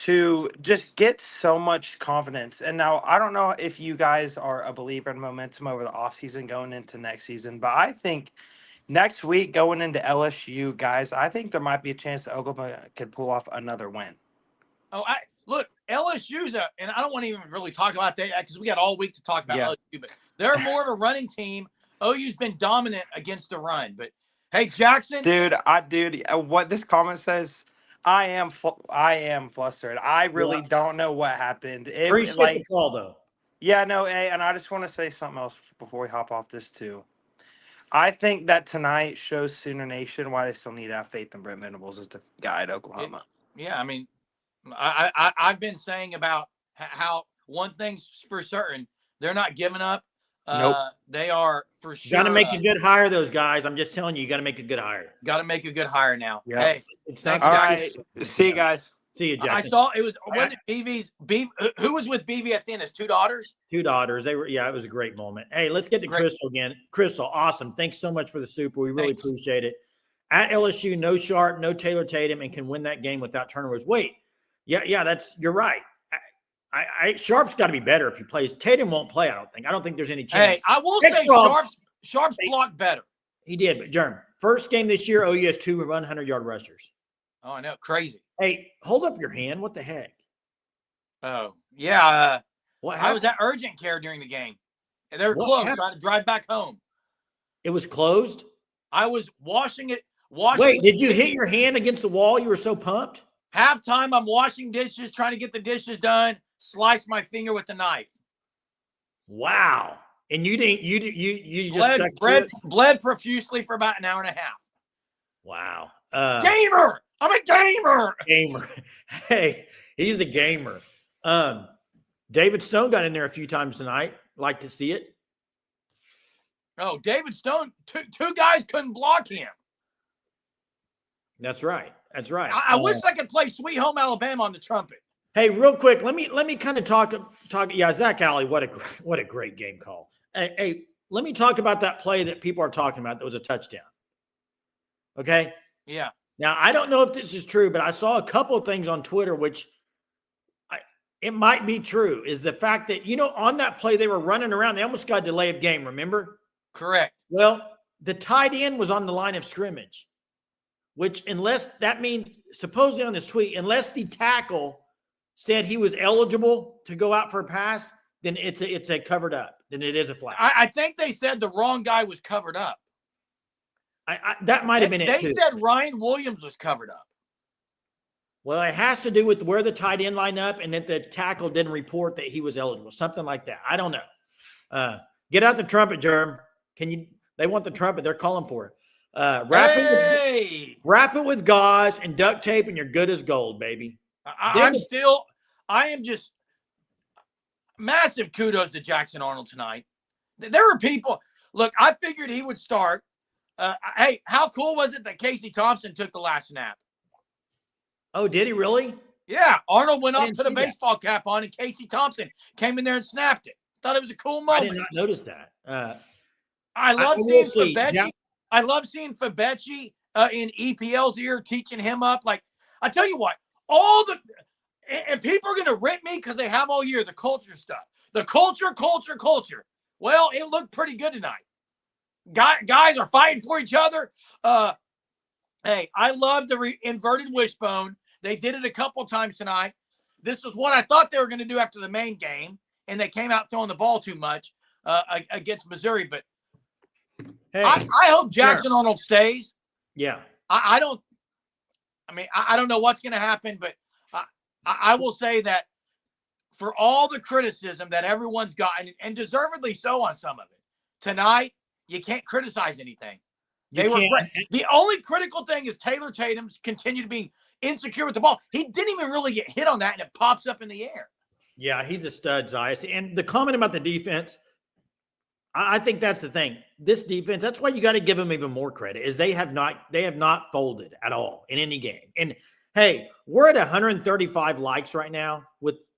to just get so much confidence. And now I don't know if you guys are a believer in momentum over the offseason going into next season, but I think next week going into LSU, guys, I think there might be a chance that Oklahoma could pull off another win. Oh, look, LSU's and I don't want to even really talk about that because we got all week to talk about LSU, but they're more of a running team. OU's been dominant against the run, but hey, Jackson, dude, what this comment says, I am flustered. I really don't know what happened. Appreciate the call though. Yeah, no, and I just want to say something else before we hop off this too. I think that tonight shows Sooner Nation why they still need to have faith in Brent Venables as the guy at Oklahoma. I mean, I've been saying about how one thing's for certain, they're not giving up. Nope. They are for sure. Got to make a good hire, those guys. I'm just telling you got to make a good hire. Got to make a good hire now. Yeah. Hey, All right. See you guys. See you, Jackson. I saw it was who was with BB at the end? His two daughters. Two daughters. They were. Yeah, it was a great moment. Hey, let's get to Crystal again. Crystal, awesome. Thanks so much for the super. We really appreciate it. At LSU, no Sharp, no Taylor Tatum, and can win that game without turnovers. Wait, yeah, you're right. Sharp's got to be better if he plays. Tatum won't play. I don't think there's any chance. Hey, I will say Sharp's blocked better. He did, but Jerm, first game this year, OU has 2 100-yard rushers. Oh, I know, crazy. Hey, hold up your hand. What the heck? Oh, yeah. What I was at urgent care during the game, and they were closed. Trying to drive back home. It was closed. I was washing it. Wait, did you hit your hand against the wall? You were so pumped. Halftime, I'm washing dishes, trying to get the dishes done. Slice my finger with the knife. Wow! And you didn't. You just bled profusely for about an hour and a half. Wow! Gamer. I'm a gamer. Gamer. Hey, he's a gamer. David Stone got in there a few times tonight. Like to see it. Oh, David Stone. Two guys couldn't block him. That's right. That's right. I wish I could play Sweet Home Alabama on the trumpet. Hey, real quick, let me kind of talk. Yeah, Zach Alley, what a great game call. Hey, let me talk about that play that people are talking about that was a touchdown. Okay. Yeah. Now I don't know if this is true, but I saw a couple of things on Twitter which it might be true. Is the fact that on that play they were running around, they almost got a delay of game. Remember? Correct. Well, the tight end was on the line of scrimmage, which unless that means supposedly on this tweet, unless the tackle said he was eligible to go out for a pass, then it's a covered up. Then it is a flag. I think they said the wrong guy was covered up. That might have been it too. They said Ryan Williams was covered up. Well, it has to do with where the tight end lined up and that the tackle didn't report that he was eligible. Something like that. I don't know. Get out the trumpet, Jerm. They want the trumpet. They're calling for it. Wrap it with gauze and duct tape and you're good as gold, baby. I am just massive kudos to Jackson Arnold tonight. There were people, look, I figured he would start. Hey, how cool was it that Casey Thompson took the last snap? Oh, did he really? Yeah. Arnold went up, put a baseball cap on, and Casey Thompson came in there and snapped it. Thought it was a cool moment. I did not notice that. I love seeing Sabechi. I love seeing Fabechi in EPL's ear, teaching him up. Like, I tell you what, and people are going to rip me because they have all year, the culture stuff. The culture. Well, it looked pretty good tonight. Guys are fighting for each other. Hey, I love the inverted wishbone. They did it a couple times tonight. This is what I thought they were going to do after the main game, and they came out throwing the ball too much against Missouri. But hey, I hope Jackson Arnold stays. Yeah. I don't know what's going to happen, but I will say that for all the criticism that everyone's gotten, and deservedly so on some of it, tonight, you can't criticize anything. They were great. The only critical thing is Taylor Tatum's continue to be insecure with the ball. He didn't even really get hit on that, and it pops up in the air. Yeah, he's a stud, Zias. And the comment about the defense, I think that's the thing. This defense, that's why you got to give them even more credit, is they have not folded at all in any game. And hey, we're at 135 likes right now.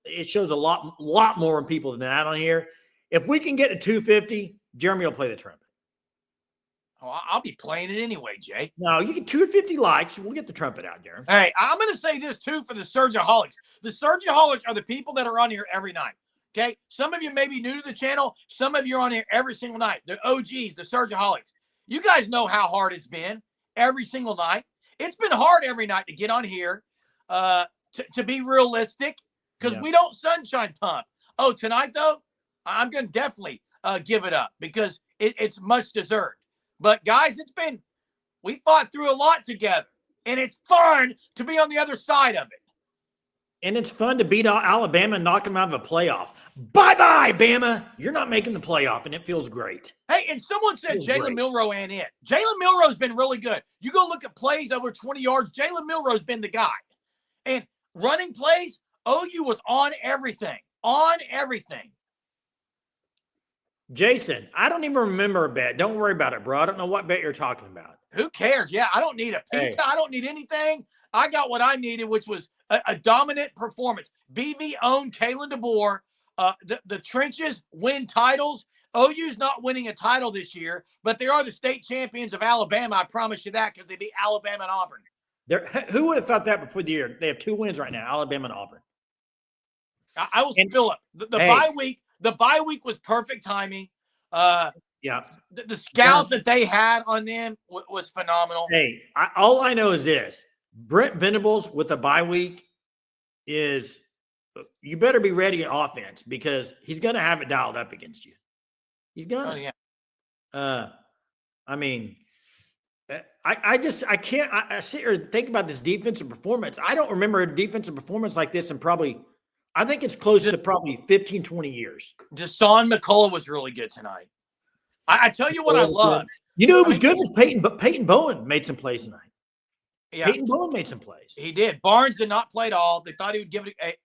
It shows a lot more people than that on here. If we can get to 250, Jeremy will play the trumpet. Oh, I'll be playing it anyway, Jay. No, you get 250 likes. We'll get the trumpet out, Jeremy. Hey, I'm going to say this too for the Surgeaholics. The Surgeaholics are the people that are on here every night. Okay, some of you may be new to the channel. Some of you are on here every single night. The OGs, the Surgeaholics. You guys know how hard it's been every single night. It's been hard every night to get on here, to be realistic, because we don't sunshine pump. Oh, tonight though, I'm going to definitely give it up because it's much deserved. But guys, we fought through a lot together, and it's fun to be on the other side of it. And it's fun to beat Alabama and knock them out of a playoff. Bye-bye, Bama. You're not making the playoff, and it feels great. Hey, and someone said Jalen Milroe ain't it. Jalen Milroe's been really good. You go look at plays over 20 yards, Jalen Milroe's been the guy. And running plays, OU was on everything. On everything. Jason, I don't even remember a bet. Don't worry about it, bro. I don't know what bet you're talking about. Who cares? Yeah, I don't need a pizza. Hey. I don't need anything. I got what I needed, which was a dominant performance. BV owned Kalen DeBoer. The trenches win titles. OU's not winning a title this year, but they are the state champions of Alabama. I promise you that, because they beat Alabama and Auburn. Who would have thought that before the year? They have 2 wins right now, Alabama and Auburn. I was Philip. The bye week was perfect timing. Yeah. The scout that they had on them was phenomenal. Hey, all I know is this. Brent Venables with a bye week is you better be ready in offense, because he's going to have it dialed up against you. He's going to. Oh, yeah. I mean, I sit here and think about this defensive performance. I don't remember a defensive performance like this in I think it's close to probably 15, 20 years. Deshaun McCullough was really good tonight. I tell you what I love. You know, it was good was Peyton, but Peyton Bowen made some plays tonight. Yeah. Peyton Bowen made some plays. He did. Barnes did not play at all. They thought he would give it.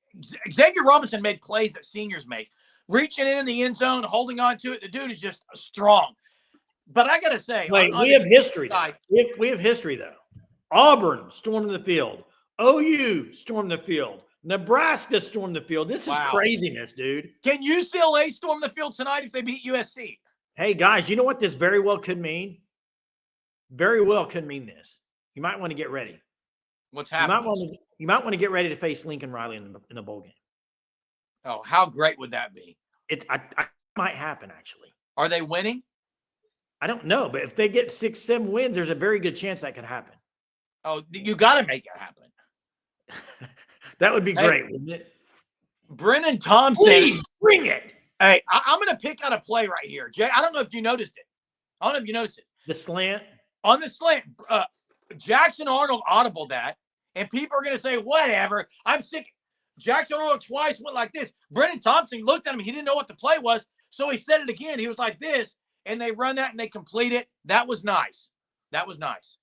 Xavier Robinson made plays that seniors make. Reaching in the end zone, holding on to it. The dude is just strong. But I got to say. Wait, we have history. We have history, though. Auburn stormed the field. OU stormed the field. Nebraska stormed the field. This is craziness, dude. Can UCLA storm the field tonight if they beat USC? Hey, guys, you know what this very well could mean? Very well could mean this. You might want to get ready. What's happening? You might want to get ready to face Lincoln Riley in the bowl game. Oh, how great would that be? It might happen, actually. Are they winning? I don't know, but if they get 6, 7 wins, there's a very good chance that could happen. Oh, you got to make it happen. That would be great, wouldn't it? Brennan Thompson. Please, bring it. Hey, I'm going to pick out a play right here. Jay, I don't know if you noticed it. I don't know if you noticed it. The slant? On the slant, Jackson Arnold audibled that, and people are going to say, whatever, I'm sick. Jackson Arnold twice went like this. Brennan Thompson looked at him. He didn't know what the play was, so he said it again. He was like this, and they run that, and they complete it. That was nice. That was nice.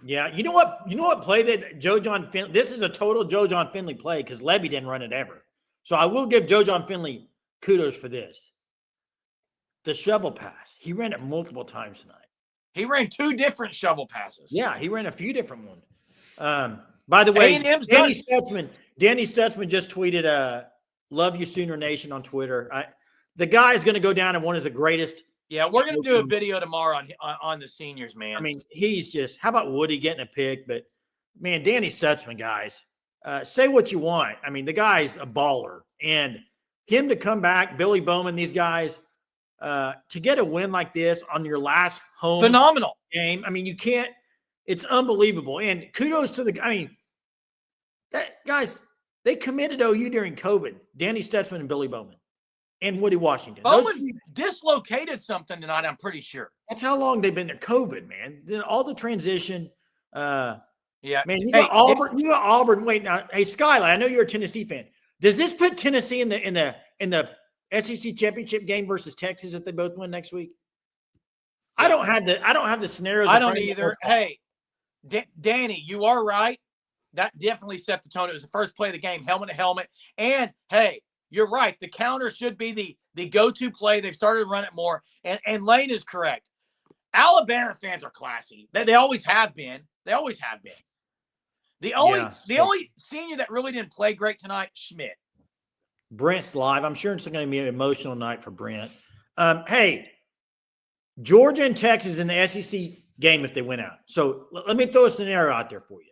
Yeah, you know what play that Joe John Finley, this is a total Joe John Finley play because Levy didn't run it ever. So I will give Joe John Finley kudos for this. The shovel pass. He ran it multiple times tonight. He ran 2 different shovel passes. Yeah, he ran a few different ones. By the way, Danny Stutzman just tweeted, love you Sooner Nation on Twitter. The guy is going to go down as one of the greatest Yeah, we're going to do a video tomorrow on the seniors, man. I mean, he's just – how about Woody getting a pick? But, man, Danny Stutzman, guys, say what you want. I mean, the guy's a baller. And him to come back, Billy Bowman, these guys, to get a win like this on your last home phenomenal game. I mean, you can't – it's unbelievable. And kudos to the – I mean, guys, they committed OU during COVID, Danny Stutzman and Billy Bowman. And Woody Washington. Bowman dislocated something tonight, I'm pretty sure. That's how long they've been to COVID, man. Then all the transition. Yeah. Man, you got Auburn. You got Auburn. Wait, now, hey, Skylar, I know you're a Tennessee fan. Does this put Tennessee in the SEC championship game versus Texas if they both win next week? I don't have the scenarios. I don't either. Hey, Danny, you are right. That definitely set the tone. It was the first play of the game, helmet to helmet. And hey, you're right. The counter should be the go-to play. They've started to run it more. And Lane is correct. Alabama fans are classy. They always have been. They always have been. The only senior that really didn't play great tonight, Schmidt. Brent's live. I'm sure it's going to be an emotional night for Brent. Hey, Georgia and Texas in the SEC game if they win out. So let me throw a scenario out there for you.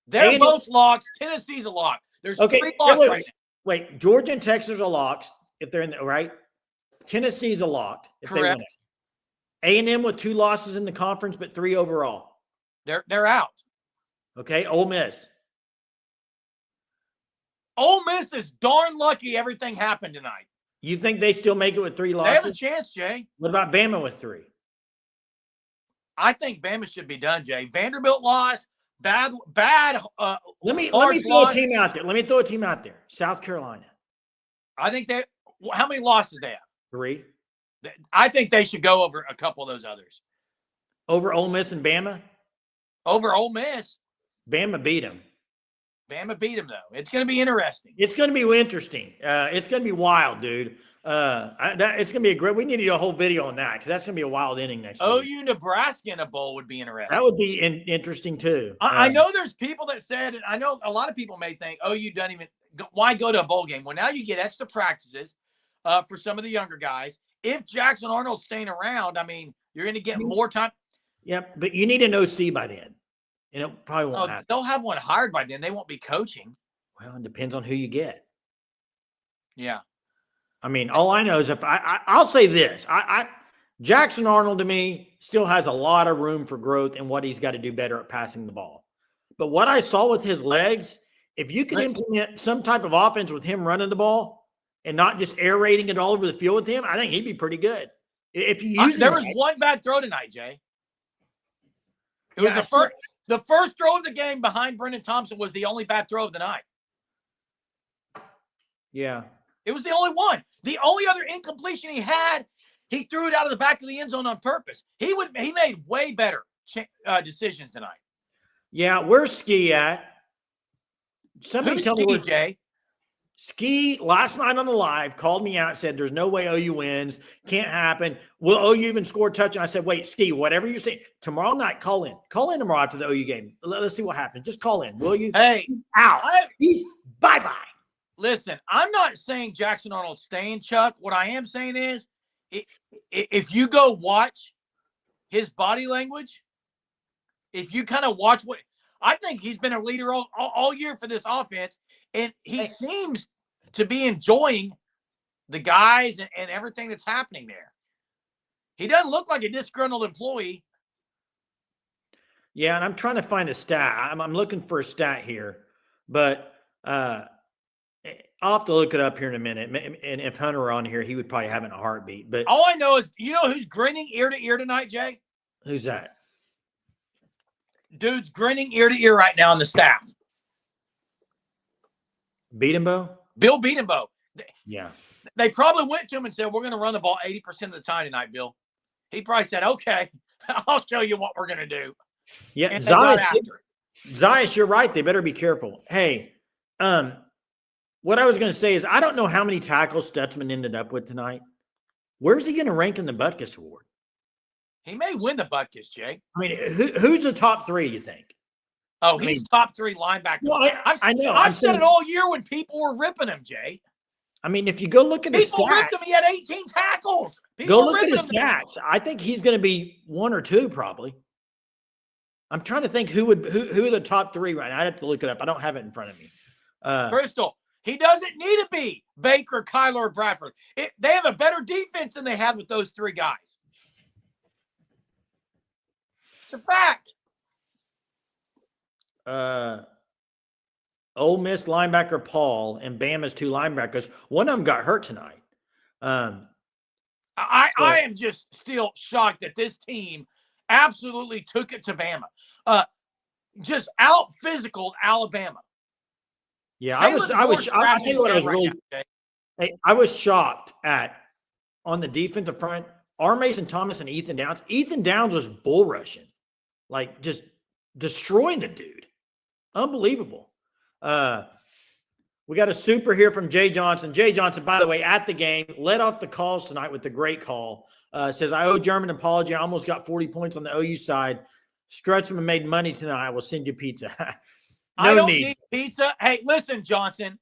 They're both locks. Tennessee's a lock. There's 3 locks right now. Wait, Georgia and Texas are locks if they're in the right. Tennessee's a lock if they win it. A&M with 2 losses in the conference, but 3 overall. They're out. Okay, Ole Miss. Ole Miss is darn lucky everything happened tonight. You think they still make it with 3 losses? They have a chance, Jay. What about Bama with 3? I think Bama should be done, Jay. Vanderbilt lost. Bad. Let me throw a team out there. Let me throw a team out there. South Carolina. I think how many losses they have? 3. I think they should go over a couple of those others. Over Ole Miss and Bama? Over Ole Miss. Bama beat them. Bama beat them, though. It's going to be interesting. It's going to be interesting. It's going to be wild, dude. It's going to be a great. We need to do a whole video on that because that's going to be a wild inning next week. OU Nebraska in a bowl would be interesting. That would be interesting too. I know there's people that said, and I know a lot of people may think, OU doesn't even. Why go to a bowl game? Well, now you get extra practices for some of the younger guys. If Jackson Arnold's staying around, I mean, you're going to get more time. Yep, but you need an OC by then. And it probably won't happen. They'll have one hired by then. They won't be coaching. Well, it depends on who you get. Yeah. I mean, all I know is if I'll say this. Jackson Arnold to me still has a lot of room for growth in what he's got to do better at passing the ball. But what I saw with his legs, if you could implement some type of offense with him running the ball and not just air raiding it all over the field with him, I think he'd be pretty good. If you use there was one bad throw tonight, Jay. It was the first throw of the game behind Brendan Thompson was the only bad throw of the night. Yeah. It was the only one. The only other incompletion he had, he threw it out of the back of the end zone on purpose. He made way better decisions tonight. Yeah, where's Ski at? Somebody tell me where Jay. Ski last night on the live called me out and said, there's no way OU wins. Can't happen. Will OU even score a touchdown? I said, wait, Ski, whatever you say. Tomorrow night, call in. Call in tomorrow after the OU game. Let's see what happens. Just call in, will you? Hey. He's out. He's bye-bye. Listen, I'm not saying Jackson Arnold's staying, Chuck. What I am saying is if you go watch his body language, if you kind of watch what – I think he's been a leader all year for this offense, and he seems to be enjoying the guys and everything that's happening there. He doesn't look like a disgruntled employee. Yeah, and I'm trying to find a stat. I'm looking for a stat here, but I'll have to look it up here in a minute. And if Hunter were on here, he would probably have it in a heartbeat. But all I know is, you know who's grinning ear to ear tonight, Jay? Who's that? Dude's grinning ear to ear right now on the staff. Beatenbow? Bill Beatenbow. Yeah. They probably went to him and said, we're going to run the ball 80% of the time tonight, Bill. He probably said, okay, I'll show you what we're going to do. Yeah, Zias, you're right. They better be careful. Hey, what I was going to say is I don't know how many tackles Stutzman ended up with tonight. Where's he going to rank in the Butkus Award? He may win the Butkus, Jay. I mean, who's the top 3, you think? Oh, he's top 3 linebacker. Well, I know. I've said it all year when people were ripping him, Jay. I mean, if you go look at the people ripped him, he had 18 tackles. Go look at his stats. I think he's going to be 1 or 2 probably. I'm trying to think who are the top 3 right now. I'd have to look it up. I don't have it in front of me. Crystal, he doesn't need to be Baker, Kyler, or Bradford. They have a better defense than they had with those 3 guys. It's a fact. Ole Miss linebacker Paul and Bama's 2 linebackers. One of them got hurt tonight. I am just still shocked that this team absolutely took it to Bama. Just out physical Alabama. Yeah, I tell you what, I was really, I was shocked at on the defensive front. R. Mason Thomas and Ethan Downs. Ethan Downs was bull rushing, like just destroying the dude. Unbelievable. We got a super here from Jay Johnson. Jay Johnson, by the way, at the game, led off the calls tonight with the great call. Says, I owe German an apology. I almost got 40 points on the OU side. Stretchman made money tonight. I will send you pizza. I don't need pizza. Hey, listen, Johnson,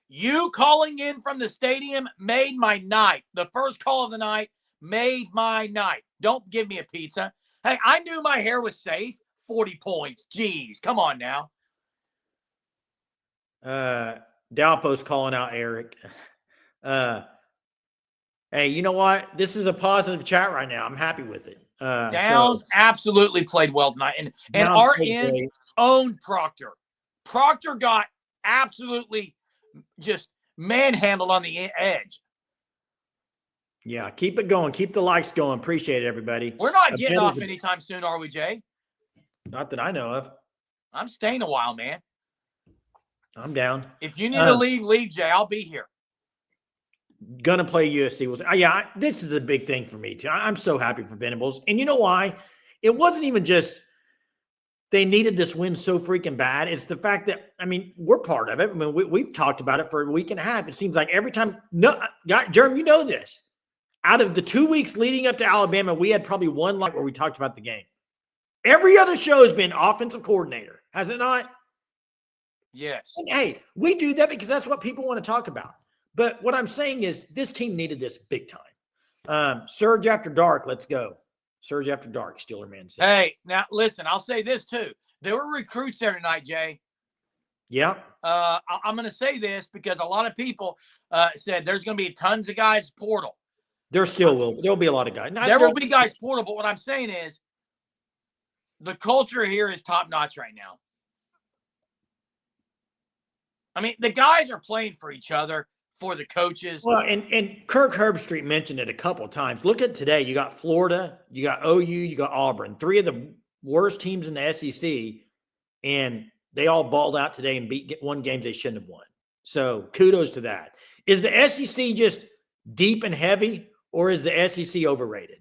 you calling in from the stadium made my night. The first call of the night made my night. Don't give me a pizza. Hey, I knew my hair was safe. 40 points. Jeez, come on now. Dalpo's calling out Eric. Hey, you know what? This is a positive chat right now. I'm happy with it. Downs absolutely played well tonight. And our end owned Proctor. Proctor got absolutely just manhandled on the edge. Yeah, keep it going. Keep the likes going. Appreciate it, everybody. We're not getting off anytime soon, are we, Jay? Not that I know of. I'm staying a while, man. I'm down. If you need to leave, Jay, I'll be here. Gonna play USC. This is a big thing for me, too. I'm so happy for Venables. And you know why? It wasn't even just they needed this win so freaking bad. It's the fact that, I mean, we're part of it. I mean, we've talked about it for a week and a half. It seems like every time – Jerm, you know this. Out of the 2 weeks leading up to Alabama, we had probably one night where we talked about the game. Every other show has been offensive coordinator, has it not? Yes. And hey, we do that because that's what people want to talk about. But what I'm saying is this team needed this big time. Surge after dark, let's go. Surge after dark, Steeler man said. Hey, now listen, I'll say this too. There were recruits there tonight, Jay. Yeah. I'm going to say this because a lot of people said there's going to be tons of guys portal. There still will. There'll be a lot of guys. There will be guys portal, but what I'm saying is the culture here is top notch right now. I mean, the guys are playing for each other, for the coaches. Well, and Kirk Herbstreit mentioned it a couple of times. Look at today. You got Florida, you got OU, you got Auburn, 3 of the worst teams in the SEC, and they all balled out today and won games they shouldn't have won. So kudos to that. Is the SEC just deep and heavy, or is the SEC overrated?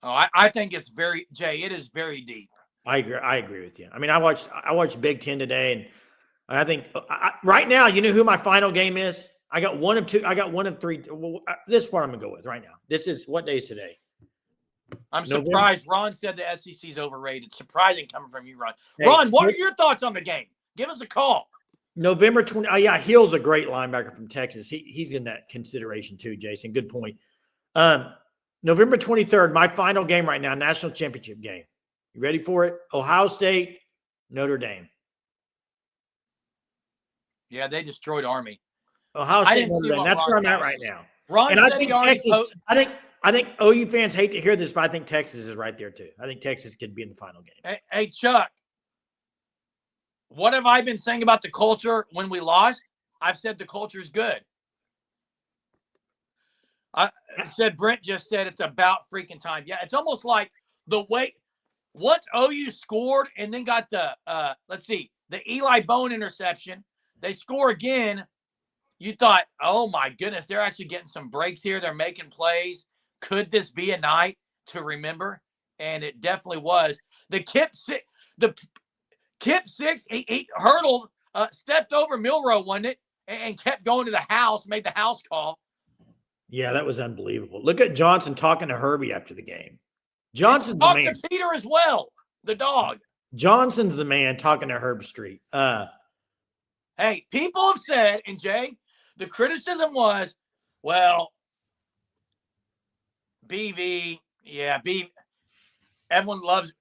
Oh, I think it's Jay, it is very deep. I agree with you. I mean, I watched Big Ten today, and I think right now, you know who my final game is? I got 1 of 2. I got 1 of 3. Well, this is what I'm going to go with right now. This is what day is today? I'm surprised. Ron said the SEC is overrated. Surprising coming from you, Ron. Hey, Ron, what are your thoughts on the game? Give us a call. November 20. Oh, yeah, Hill's a great linebacker from Texas. He's in that consideration too, Jason. Good point. November 23rd, my final game right now, national championship game. You ready for it? Ohio State, Notre Dame. Yeah, they destroyed Army. Ohio State, Notre Dame. That's where I'm at right now. Ron, and I think Texas. I think OU fans hate to hear this, but I think Texas is right there too. I think Texas could be in the final game. Hey, Chuck, what have I been saying about the culture when we lost? I've said the culture is good. I said Brent just said it's about freaking time. Yeah, it's almost like the way once OU scored and then got the the Eli Bone interception, they score again. You thought, oh my goodness, they're actually getting some breaks here. They're making plays. Could this be a night to remember? And it definitely was. The Kip six, he hurdled, stepped over Milrow, wasn't it? And kept going to the house, made the house call. Yeah, that was unbelievable. Look at Johnson talking to Herbie after the game. Johnson's the man. To Peter as well, the dog. Johnson's the man talking to Herbstreit. Hey, people have said, and Jay, the criticism was, well, BV, yeah, everyone loves,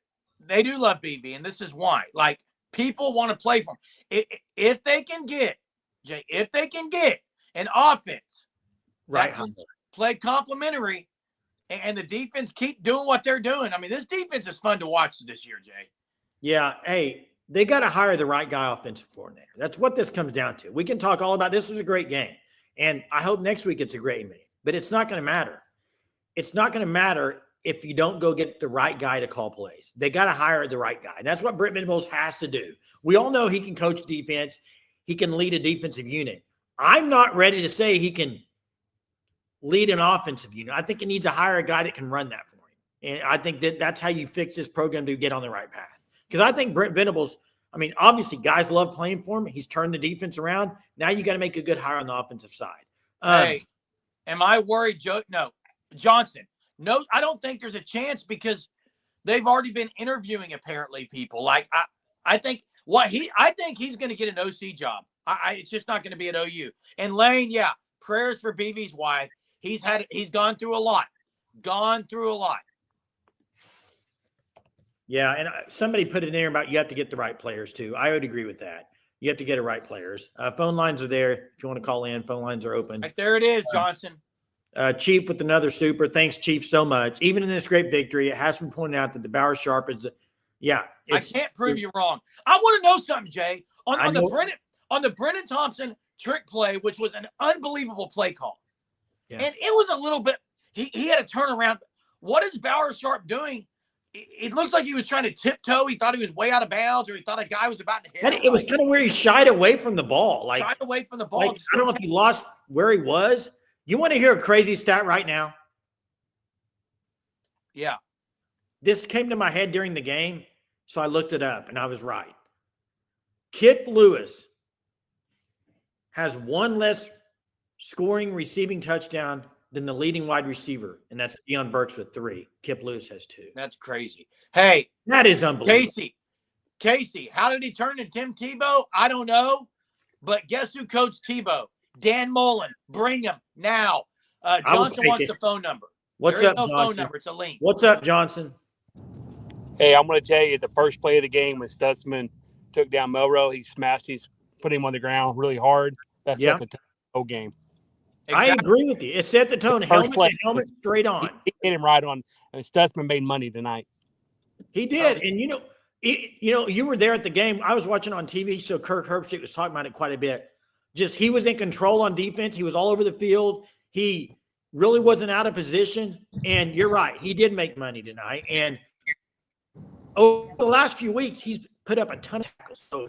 they do love BV, and this is why. Like, people want to play for him. If they can get, Jay, if they can get an offense Right. that can play complementary and the defense keep doing what they're doing. I mean, this defense is fun to watch this year, Jay. Yeah. Hey, they got to hire the right guy offensive coordinator. That's what this comes down to. We can talk all about this was a great game. And I hope next week it's a great game, but it's not going to matter. It's not going to matter if you don't go get the right guy to call plays. They got to hire the right guy. And that's what Brent Venables has to do. We all know he can coach defense. He can lead a defensive unit. I'm not ready to say he can lead an offensive unit. I think he needs to hire a guy that can run that for him. And I think that's how you fix this program to get on the right path. Because I think Brent Venables, I mean, obviously guys love playing for him. He's turned the defense around. Now you got to make a good hire on the offensive side. Hey, am I worried, Joe? No. Johnson. No, I don't think there's a chance because they've already been interviewing apparently people. Like I think he's going to get an OC job. It's just not going to be at OU. And Lane, yeah, prayers for BV's wife. He's gone through a lot. Yeah, and somebody put it in there about you have to get the right players too. I would agree with that. You have to get the right players. Phone lines are there. If you want to call in, phone lines are open. Right there it is, Johnson. Chief with another super. Thanks, Chief, so much. Even in this great victory, it has been pointed out that the Bauer Sharp is, I can't prove you wrong. I want to know something, Jay, on the Brennan Thompson trick play, which was an unbelievable play call. Yeah. And it was a little bit, he had a turnaround. What is Bauer Sharp doing? It looks like he was trying to tiptoe. He thought he was way out of bounds, or he thought a guy was about to hit him. It was kind of where he shied away from the ball. Shied away from the ball. Like, I don't know if he lost where he was. You want to hear a crazy stat right now? Yeah. This came to my head during the game, so I looked it up, and I was right. Kip Lewis has one less scoring receiving touchdown than the leading wide receiver, and that's Deion Burks with 3. Kip Lewis has 2. That's crazy. Hey. That is unbelievable. Casey, how did he turn into Tim Tebow? I don't know, but guess who coached Tebow? Dan Mullen. Bring him now. Johnson wants the phone number. What's up, Johnson? Phone number. It's a link. What's up, Johnson? Hey, I'm going to tell you the first play of the game when Stutzman took down Melrose, he smashed put him on the ground really hard. That's set the whole game. Exactly. I agree with you. It set the tone. Helmet to helmet, straight on. He hit him right on. And Stutzman made money tonight. He did. And you were there at the game. I was watching on TV, so Kirk Herbstreit was talking about it quite a bit. He was in control on defense. He was all over the field. He really wasn't out of position. And you're right. He did make money tonight. And over the last few weeks, he's put up a ton of tackles. So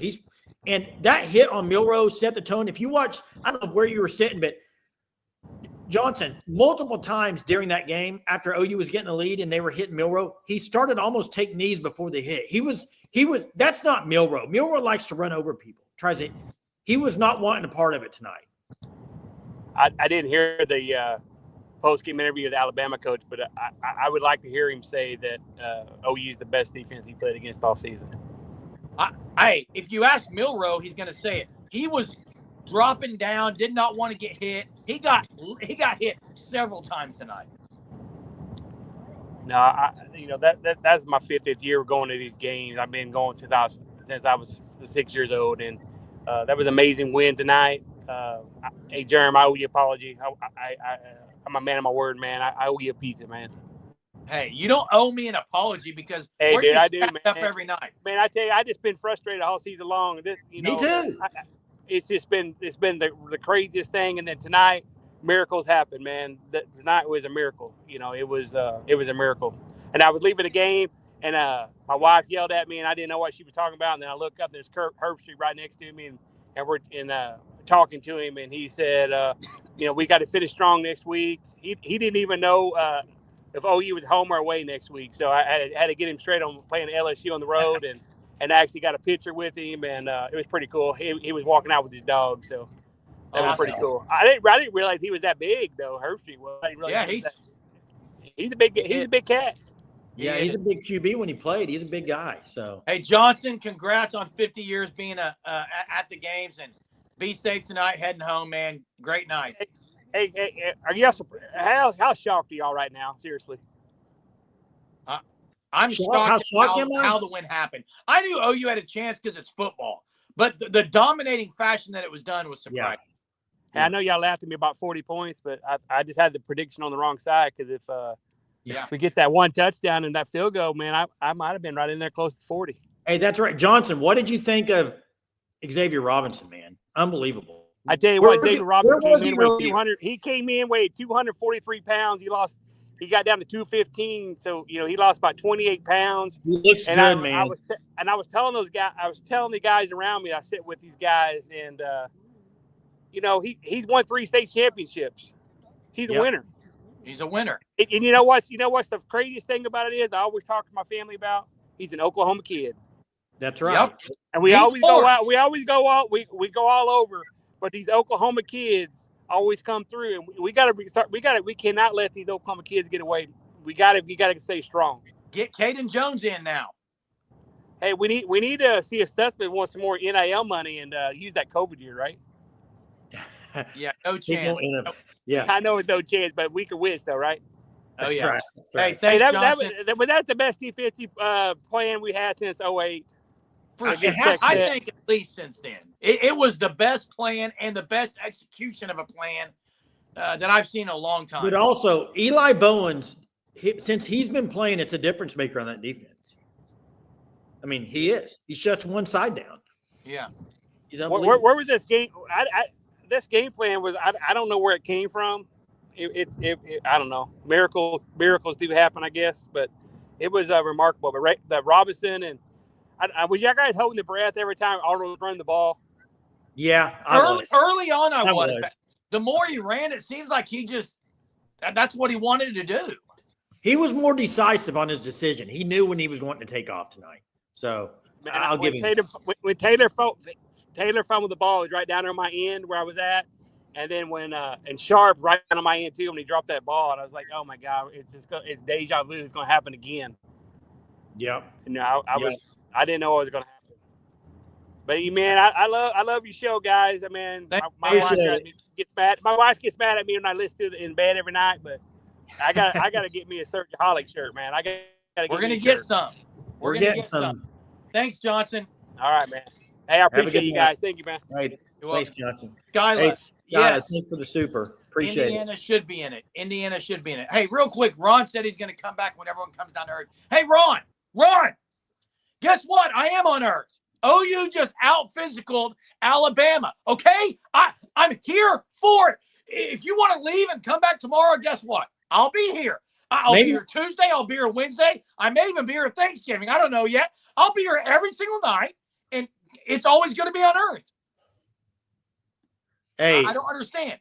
and that hit on Milrose set the tone. If you watch, I don't know where you were sitting, but Johnson, multiple times during that game, after OU was getting the lead and they were hitting Milroe, he started to almost take knees before they hit. That's not Milroe. Milroe likes to run over people. He was not wanting a part of it tonight. I didn't hear the post-game interview with the Alabama coach, but I would like to hear him say that OU is the best defense he played against all season. If you ask Milroe, he's going to say it. He was dropping down, did not want to get hit. He got hit several times tonight. No, that's my 50th year going to these games. I've been going since I was 6 years old, and that was an amazing win tonight. Hey, Jerem, I owe you an apology. I'm a man of my word, man. I owe you a pizza, man. Hey, you don't owe me an apology because I do, man. Up every night. Man, I tell you, I just been frustrated all season long. Me too. It's been the craziest thing, and then tonight, miracles happened, man. Tonight was a miracle. It was a miracle. And I was leaving the game, and my wife yelled at me, and I didn't know what she was talking about. And then I look up, and there's Kirk Herbstreit right next to me, and we're talking to him, and he said, we got to finish strong next week. He didn't even know if OU was home or away next week, so I had to get him straight on playing LSU on the road, and I actually got a picture with him, and it was pretty cool. He was walking out with his dog, so that was pretty cool. I didn't realize he was that big though. Herbstreit was. He's a big cat. Yeah, he's a big QB when he played. He's a big guy. So hey, Johnson, congrats on 50 years being at the games, and be safe tonight heading home, man. Great night. Hey, are y'all how shocked are y'all right now? Seriously. I'm shocked shocked am I? how the win happened. I knew OU had a chance because it's football, but the dominating fashion that it was done was surprising. Hey, I know y'all laughed at me about 40 points, but I just had the prediction on the wrong side because if we get that one touchdown and that field goal, man, I might have been right in there close to 40. Hey, that's right. Johnson, what did you think of Xavier Robinson, man? Unbelievable. I tell you what, David Robinson came in weighed 200. He came in weighed 243 pounds. He got down to 215, so he lost about 28 pounds. He looks and good, man. I was telling those guys, I was telling the guys around me, I sit with these guys, and he's won 3 state championships. He's a winner. He's a winner. And you know what's the craziest thing about it is I always talk to my family about he's an Oklahoma kid. That's right. Yep. And we always go out. We always go out. We go all over. But these Oklahoma kids always come through, and we cannot let these Oklahoma kids get away. We gotta stay strong. Get Caden Jones in now. Hey, we need to see if Stutzman wants some more NIL money and use that COVID year, right? Yeah, no chance. Yeah, I know it's no chance, but we could wish though, right? Oh yeah. Right. Right. Hey, thanks, Johnson. That's the best defensive plan we had since 2008. I think at least since then. It was the best plan and the best execution of a plan that I've seen in a long time. But also, Eli Bowens, since he's been playing, it's a difference maker on that defense. I mean, he is. He shuts one side down. Yeah. He's unbelievable. Where was this game? This game plan was I don't know where it came from. It I don't know. Miracles do happen, I guess, but it was remarkable. But that Robinson and was y'all guys holding the breath every time Arnold was running the ball? Yeah, early on I was. The more he ran, it seems like that's what he wanted to do. He was more decisive on his decision. He knew when he was wanting to take off tonight. So I'll give him. When Taylor fumbled the ball, it was right down there on my end where I was at. And then when and Sharp right down on my end too when he dropped that ball, and I was like, oh my God, it's deja vu. It's going to happen again. Yep. And I didn't know what was going to happen. But man, I love your show, guys. I mean, my wife gets mad at me when I listen to it in bed every night. But I got to get me a Surgeaholic shirt, man. We're gonna get some. We're gonna get some. Thanks, Johnson. All right, man. Hey, I appreciate you guys. Thank you, man. Right. Thanks, Johnson. Skylar. Yes. Thanks for the super. Appreciate Indiana should be in it. Indiana should be in it. Hey, real quick, Ron said he's going to come back when everyone comes down to earth. Hey, Ron, guess what? I am on earth. OU just out-physicaled Alabama, okay? I'm here for it. If you want to leave and come back tomorrow, guess what? I'll be here. I'll be here Tuesday. I'll be here Wednesday. I may even be here Thanksgiving. I don't know yet. I'll be here every single night, and it's always going to be on earth. Hey, I don't understand.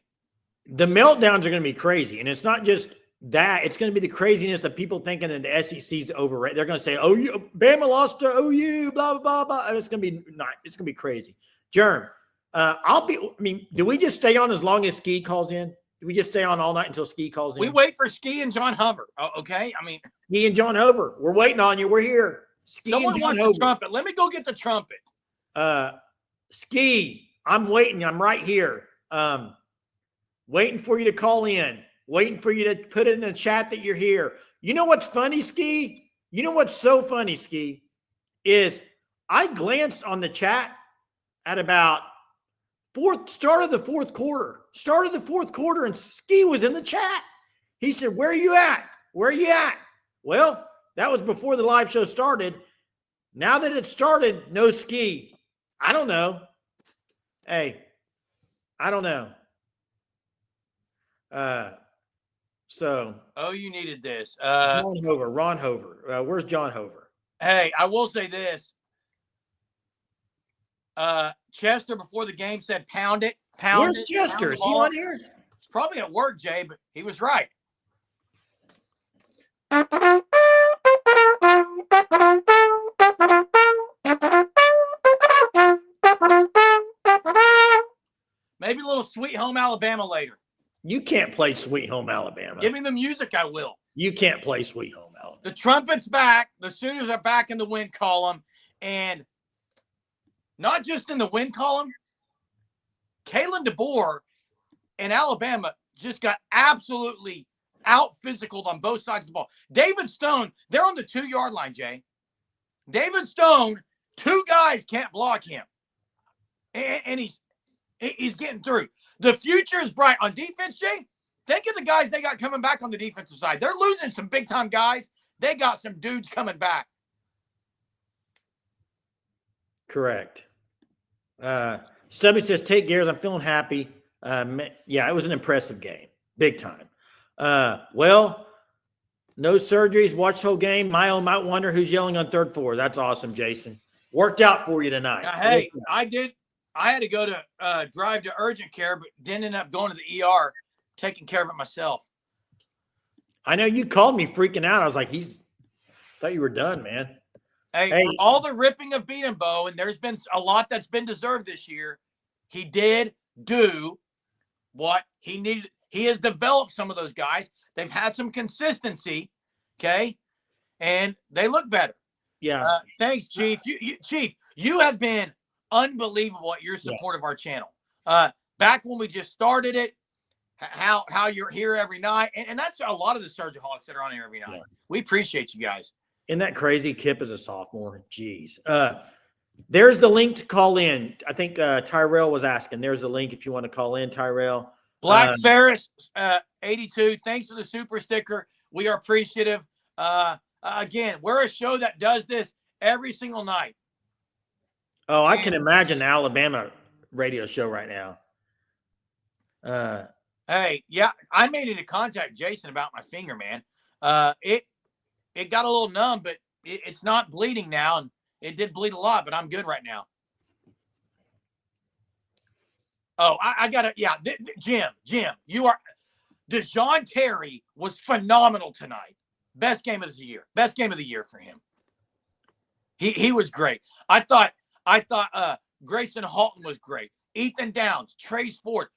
The meltdowns are going to be crazy, and it's not just that. It's going to be the craziness of people thinking that the SEC's overrated. They're going to say, "Oh, Bama lost to OU," blah blah blah blah. It's going to be not. It's going to be crazy. Germ, do we just stay on as long as Ski calls in? Do we just stay on all night until Ski calls in? We wait for Ski and John Hover. Okay, Ski and John Hover. We're waiting on you. We're here. Ski Someone and John wants Hover. the trumpet. Let me go get the trumpet. Ski, I'm waiting. I'm right here. Waiting for you to call in, waiting for you to put it in the chat that you're here. You know what's funny, Ski? You know what's so funny, Ski, is I glanced on the chat at about start of the fourth quarter, and Ski was in the chat. He said, "Where are you at? Where are you at?" Well, that was before the live show started. Now that it started, no Ski. I don't know. Hey, I don't know. You needed this. Ron Hover. Where's John Hover? Hey, I will say this. Chester before the game said pound it. Where's Chester? Is he on here? It's probably at work, Jay, but he was right. Maybe a little Sweet Home Alabama later. You can't play Sweet Home Alabama. Give me the music, I will. You can't play Sweet Home Alabama. The trumpet's back. The Sooners are back in the win column. And not just in the win column, Kalen DeBoer in Alabama just got absolutely out-physicaled on both sides of the ball. David Stone, they're on the 2-yard line, Jay. David Stone, 2 guys can't block him. And he's getting through. The future is bright. On defense, Jay, think of the guys they got coming back on the defensive side. They're losing some big-time guys. They got some dudes coming back. Correct. Stubby says, take Garrett. I'm feeling happy. Yeah, it was an impressive game. Big time. Well, no surgeries. Watch the whole game. Milo might wonder who's yelling on third floor. That's awesome, Jason. Worked out for you tonight. Hey, I did. I had to go to drive to urgent care, but didn't end up going to the ER, taking care of it myself. I know you called me freaking out. I was like, thought you were done, man. Hey, for all the ripping of Beatenbow, and there's been a lot that's been deserved this year, he did do what he needed. He has developed some of those guys. They've had some consistency, okay, and they look better. Yeah. Thanks, Chief. Chief, you have been unbelievable at your support of our channel. Back when we just started it, how you're here every night, and that's a lot of the Surgeaholics that are on here every night. Yeah. We appreciate you guys. Isn't that crazy? Kip is a sophomore. Jeez. There's the link to call in. I think Tyrell was asking. There's the link if you want to call in, Tyrell. Black Ferris 82. Thanks for the super sticker. We are appreciative. Again, we're a show that does this every single night. Oh, I can imagine the Alabama radio show right now. Hey, yeah, I made it to contact Jason about my finger, man. It got a little numb, but it's not bleeding now, and it did bleed a lot, but I'm good right now. Oh, I got to, yeah, Jim, you are, DeJoun Terry was phenomenal tonight. Best game of the year. Best game of the year for him. He was great. I thought Grayson Halton was great. Ethan Downs, Trace Ford,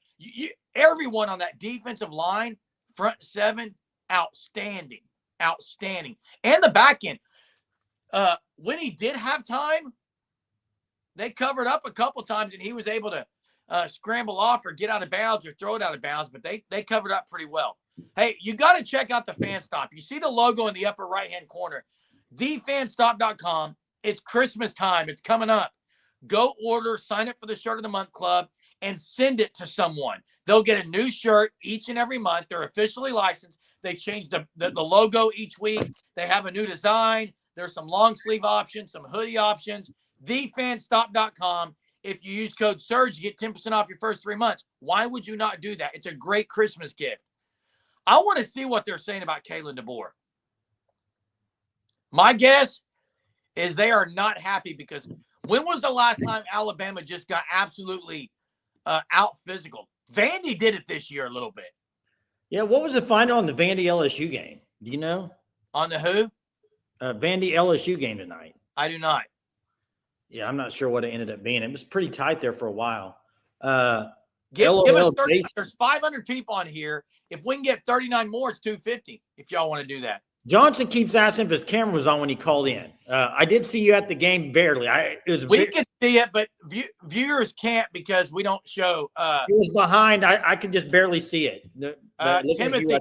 everyone on that defensive line, front seven, outstanding. And the back end. When he did have time, they covered up a couple times, and he was able to scramble off or get out of bounds or throw it out of bounds, but they covered up pretty well. Hey, you got to check out the Fan Stop. You see the logo in the upper right-hand corner, thefanstop.com. It's Christmas time. It's coming up. Go order, sign up for the Shirt of the Month Club, and send it to someone. They'll get a new shirt each and every month. They're officially licensed. They change the logo each week. They have a new design. There's some long sleeve options, some hoodie options. Thefanstop.com. If you use code SURGE, you get 10% off your first 3 months. Why would you not do that? It's a great Christmas gift. I want to see what they're saying about Kalen DeBoer. My guess is they are not happy because when was the last time Alabama just got absolutely out physical? Vandy did it this year a little bit. Yeah, what was the final on the Vandy LSU game? Do you know? On the who? Vandy LSU game tonight. I do not. Yeah, I'm not sure what it ended up being. It was pretty tight there for a while. Give us 30. There's 500 people on here. If we can get 39 more, it's 250. If y'all want to do that. Johnson keeps asking if his camera was on when he called in. I did see you at the game barely. We can see it, but viewers can't because we don't show. He was behind. I could just barely see it. Timothy,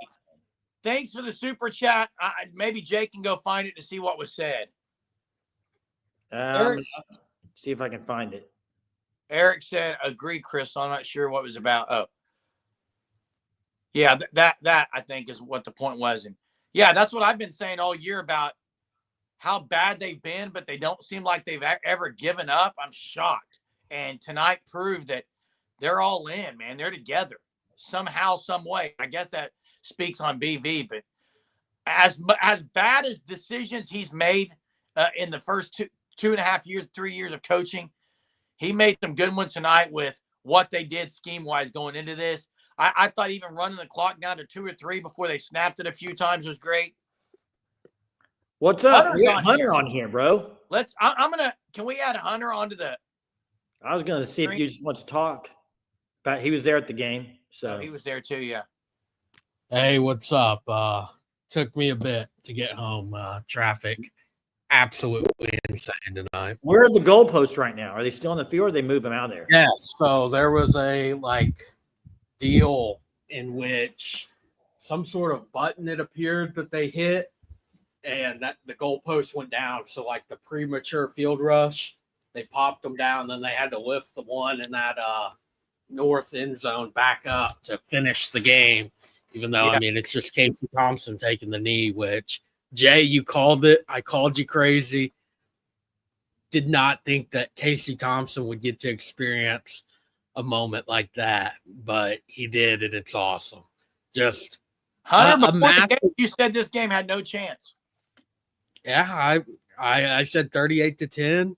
thanks for the super chat. Maybe Jay can go find it to see what was said. See if I can find it. Eric said, "Agree, Crystal." I'm not sure what it was about. Oh, yeah, that I think is what the point was, and yeah, that's what I've been saying all year about how bad they've been, but they don't seem like they've ever given up. I'm shocked, and tonight proved that they're all in, man. They're together somehow, some way. I guess that speaks on BV, but as bad as decisions he's made in the first 2.5 years, 3 years of coaching, he made some good ones tonight with what they did scheme-wise going into this. I thought even running the clock down to 2 or 3 before they snapped it a few times was great. What's up? We got Hunter on here, bro. Can we add Hunter onto the? I was gonna see if you just want to talk. But he was there at the game, so he was there too. Yeah. Hey, what's up? Took me a bit to get home. Traffic, absolutely insane tonight. Where are the goalposts right now? Are they still on the field, or they move them out there? Yeah. So there was a deal in which some sort of button it appeared that they hit, and that the goalpost went down. So like the premature field rush, they popped them down, then they had to lift the one in that north end zone back up to finish the game. Even though, I mean, it's just Casey Thompson taking the knee, which, Jay, you called it. I called you crazy. Did not think that Casey Thompson would get to experience a moment like that, but he did, and it's awesome. Just Hunter, before the game, you said this game had no chance. Yeah, I said 38-10.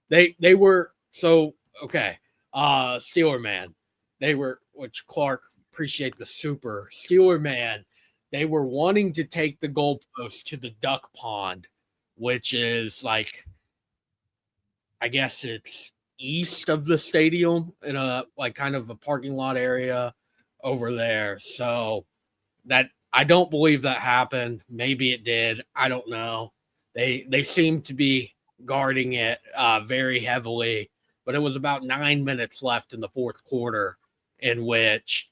They were so okay. Steeler man, they were, which Clark, appreciate the super Steeler man. They were wanting to take the goalpost to the duck pond, which is like, I guess it's east of the stadium in a like kind of a parking lot area over there. So that I don't believe that happened. Maybe it did. I don't know. They seem to be guarding it very heavily, but it was about 9 minutes left in the fourth quarter in which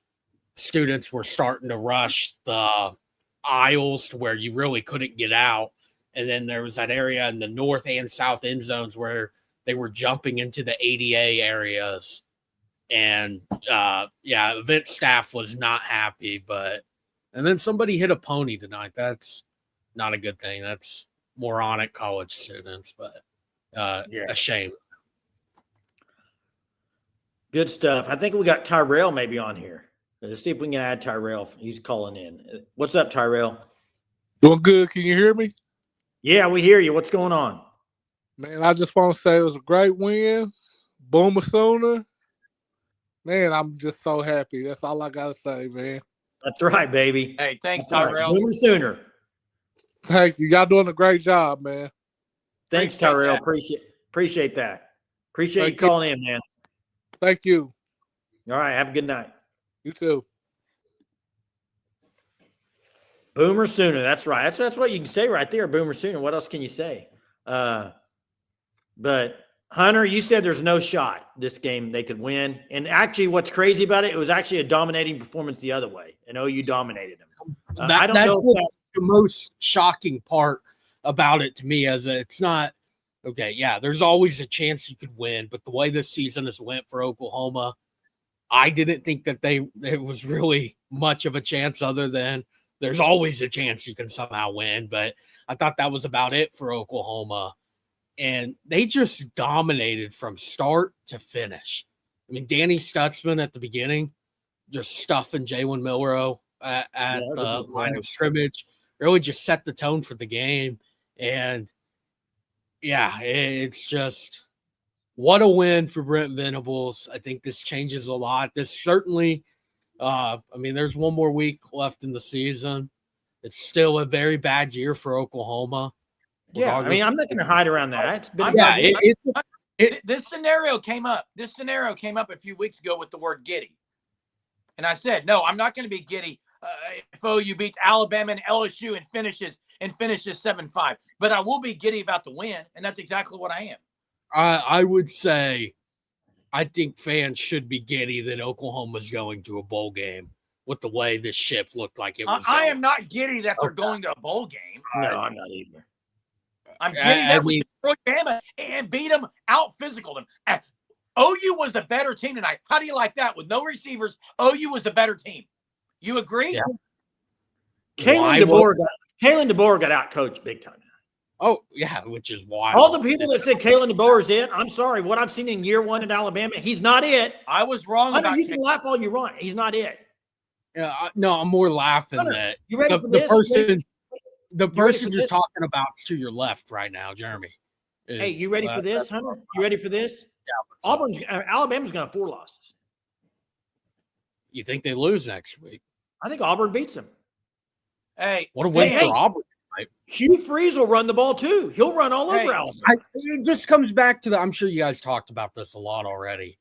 students were starting to rush the aisles to where you really couldn't get out. And then there was that area in the north and south end zones where they were jumping into the ADA areas. And event staff was not happy, and then somebody hit a pony tonight. That's not a good thing. That's moronic college students, but a shame. Good stuff. I think we got Tyrell maybe on here. Let's see if we can add Tyrell. He's calling in. What's up, Tyrell? Doing good. Can you hear me? Yeah, we hear you. What's going on? Man, I just want to say it was a great win. Boomer Sooner. Man, I'm just so happy. That's all I got to say, man. That's right, baby. Hey, thanks, That's Tyrell. Right. Boomer Sooner. Thank you. Y'all doing a great job, man. Thanks, Tyrell. Appreciate that. Appreciate you calling in, man. Thank you. All right. Have a good night. You too. Boomer Sooner. That's right. That's what you can say right there. Boomer Sooner. What else can you say? But Hunter, you said there's no shot this game they could win. And actually, what's crazy about it, it was actually a dominating performance the other way. And OU dominated them. I don't know if the most shocking part about it to me is that it's not okay. Yeah, there's always a chance you could win, but the way this season has went for Oklahoma, I didn't think that there was really much of a chance other than there's always a chance you can somehow win. But I thought that was about it for Oklahoma. And they just dominated from start to finish. I mean, Danny Stutzman at the beginning, just stuffing Jalen Milroe at the line of scrimmage, really just set the tone for the game. And yeah, it's just what a win for Brent Venables. I think this changes a lot. This certainly, I mean, there's one more week left in the season. It's still a very bad year for Oklahoma. Yeah, I mean, I'm not going to hide around that. It's been this scenario came up. This scenario came up a few weeks ago with the word giddy. And I said, no, I'm not going to be giddy if OU beats Alabama and LSU and finishes 7-5. But I will be giddy about the win, and that's exactly what I am. I would say I think fans should be giddy that Oklahoma's going to a bowl game with the way this ship looked like it was. I am not giddy that they're going to a bowl game. No, I'm not either. I'm giddy that we destroyed Bama and beat them, out physical them. OU was the better team tonight. How do you like that? With no receivers, OU was the better team. You agree? Yeah. Kalen DeBoer got out coached big time. Oh, yeah, which is wild. All the people that said Kalen DeBoer is it, I'm sorry. What I've seen in year one at Alabama, he's not it. I was wrong about you can laugh all you want. He's not it. No, I'm more laughing that you ready for this? The person you're talking about to your left right now, Jeremy. Hey, you ready for this, Hunter? You ready for this? Yeah. Alabama's going to have 4 losses. You think they lose next week? I think Auburn beats them. Hey, what a win for Auburn! Right? Hugh Freeze will run the ball too. He'll run all over Alabama. It just comes back to I'm sure you guys talked about this a lot already.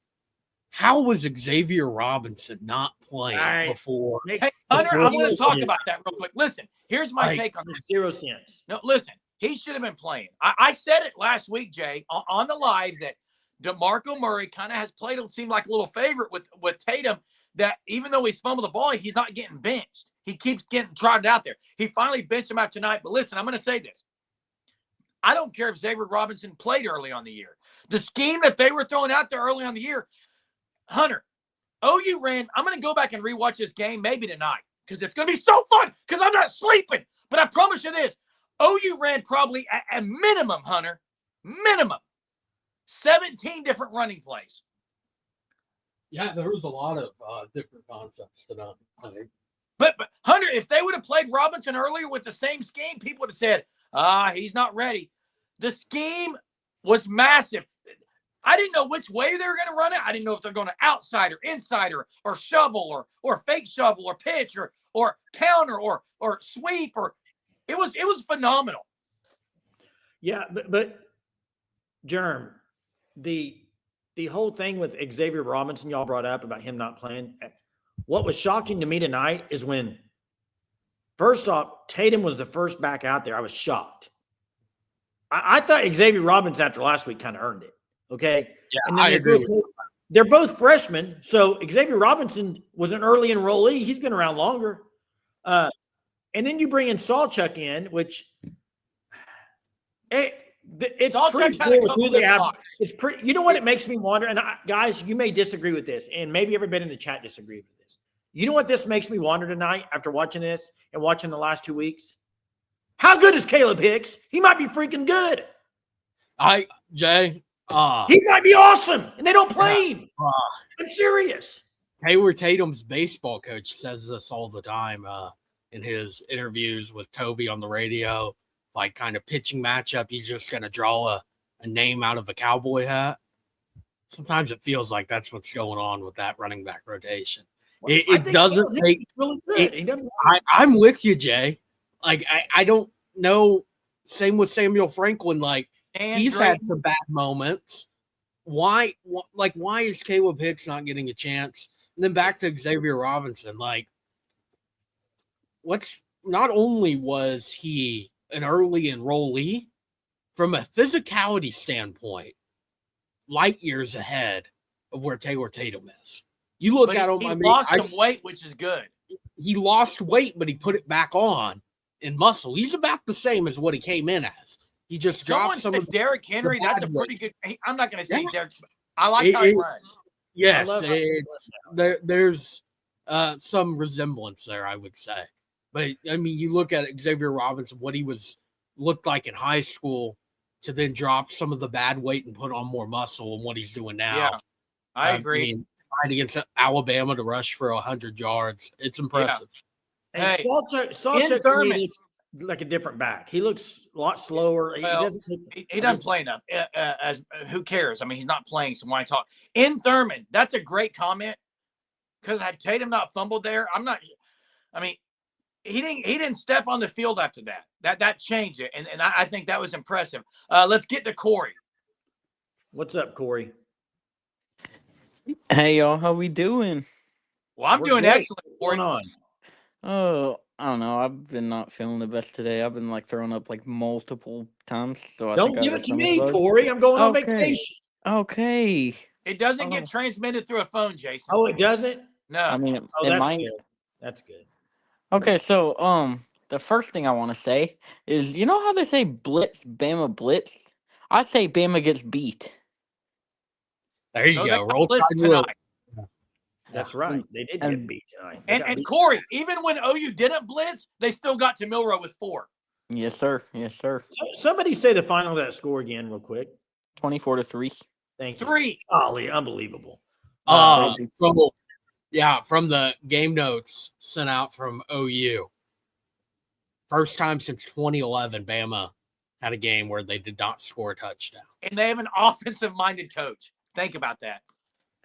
How was Xavier Robinson not playing before? Hey, Hunter, I'm going to talk about that real quick. Listen, here's my take on this. 0 cents. No, listen, he should have been playing. I said it last week, Jay, on the live that DeMarco Murray kind of has played, it seemed like a little favorite with Tatum, that even though he's fumbled the ball, he's not getting benched. He keeps getting trotted out there. He finally benched him out tonight. But listen, I'm going to say this. I don't care if Xavier Robinson played early on the year. The scheme that they were throwing out there early on the year, Hunter, OU ran. I'm going to go back and rewatch this game maybe tonight because it's going to be so fun because I'm not sleeping. But I promise you this. OU ran probably a minimum, Hunter, minimum 17 different running plays. Yeah, there was a lot of different concepts tonight. But Hunter, if they would have played Robinson earlier with the same scheme, people would have said, he's not ready. The scheme was massive. I didn't know which way they were going to run it. I didn't know if they're going to outside or inside or shovel or fake shovel or pitch or counter or sweep or it was phenomenal. Yeah, but Germ, the whole thing with Xavier Robinson y'all brought up about him not playing, what was shocking to me tonight is when, first off, Tatum was the first back out there. I was shocked. I thought Xavier Robinson after last week kind of earned it. Okay. Yeah, and then I agree. They're both freshmen. So Xavier Robinson was an early enrollee. He's been around longer. And then you bring in Sawchuk in, which it's pretty cool with who they have. It's pretty. You know what it makes me wonder? And guys, you may disagree with this, and maybe everybody in the chat disagrees with this. You know what this makes me wonder tonight after watching this and watching the last 2 weeks? How good is Caleb Hicks? He might be freaking good. Jay. He might be awesome, and they don't play him. I'm serious. Hayward Tatum's baseball coach says this all the time in his interviews with Toby on the radio. Like kind of pitching matchup, he's just going to draw a name out of a cowboy hat. Sometimes it feels like that's what's going on with that running back rotation. Well, it doesn't take. Really good. I'm with you, Jay. Like I don't know. Same with Samuel Franklin. Like he's had some bad moments. Why is Caleb Hicks not getting a chance? And then back to Xavier Robinson. Like, not only was he an early enrollee, from a physicality standpoint, light years ahead of where Taylor Tatum is. You look at him. He lost some weight, which is good. He lost weight, but he put it back on in muscle. He's about the same as what he came in as. He just dropped some of Derrick Henry. That's a pretty good. I'm not going to say Derrick. I like how he runs. Yes, there's some resemblance there, I would say. But I mean, you look at Xavier Robinson, what he looked like in high school, to then drop some of the bad weight and put on more muscle, and what he's doing now. Yeah, I agree. I mean, fight against Alabama to rush for 100 yards, it's impressive. Yeah. And Sawchuk to me looks like a different back. He looks a lot slower. He doesn't play enough. Who cares? I mean, he's not playing, so why talk? In Thurman, that's a great comment because had Tatum not fumbled there, he didn't step on the field after that. That changed it, and I think that was impressive. Let's get to Corey. What's up, Corey? Hey y'all, how we doing? Well, I'm doing excellent. What's going on? Oh, I don't know. I've been not feeling the best today. I've been throwing up multiple times. So don't give it to me, Corey. I'm going on vacation. Okay. It doesn't get transmitted through a phone, Jason. Oh, it doesn't? No. I mean, that's good. That's good. Okay, so the first thing I want to say is, you know how they say blitz, Bama blitz? I say Bama gets beat. There you go. Roll tonight. That's right. They did get beat tonight. And Corey, even when OU didn't blitz, they still got to Milrow with 4. Yes, sir. Yes, sir. Somebody say the final of that score again real quick. 24-3. Thank you. 3. Golly, unbelievable. From the game notes sent out from OU. First time since 2011, Bama had a game where they did not score a touchdown. And they have an offensive-minded coach. Think about that.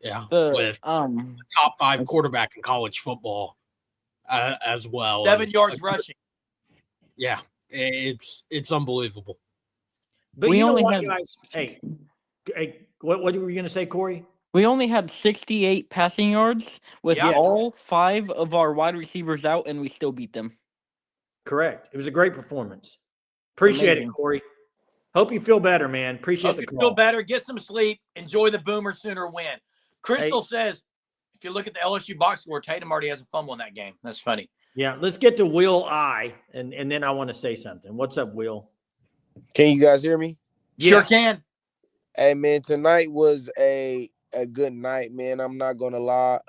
Yeah, with top 5 quarterback in college football as well. 7 yards rushing. Yeah, it's unbelievable. But we only had guys. Hey, what were you going to say, Corey? We only had 68 passing yards with all 5 of our wide receivers out, and we still beat them. Correct. It was a great performance. Appreciate it, Corey. Hope you feel better, man. Appreciate the call. Feel better. Get some sleep. Enjoy the Boomer Sooner win. Crystal says, if you look at the LSU box score, Tatum already has a fumble in that game. That's funny. Yeah, let's get to Will I, and then I want to say something. What's up, Will? Can you guys hear me? Sure can. Hey man, tonight was a good night, man. I'm not gonna lie.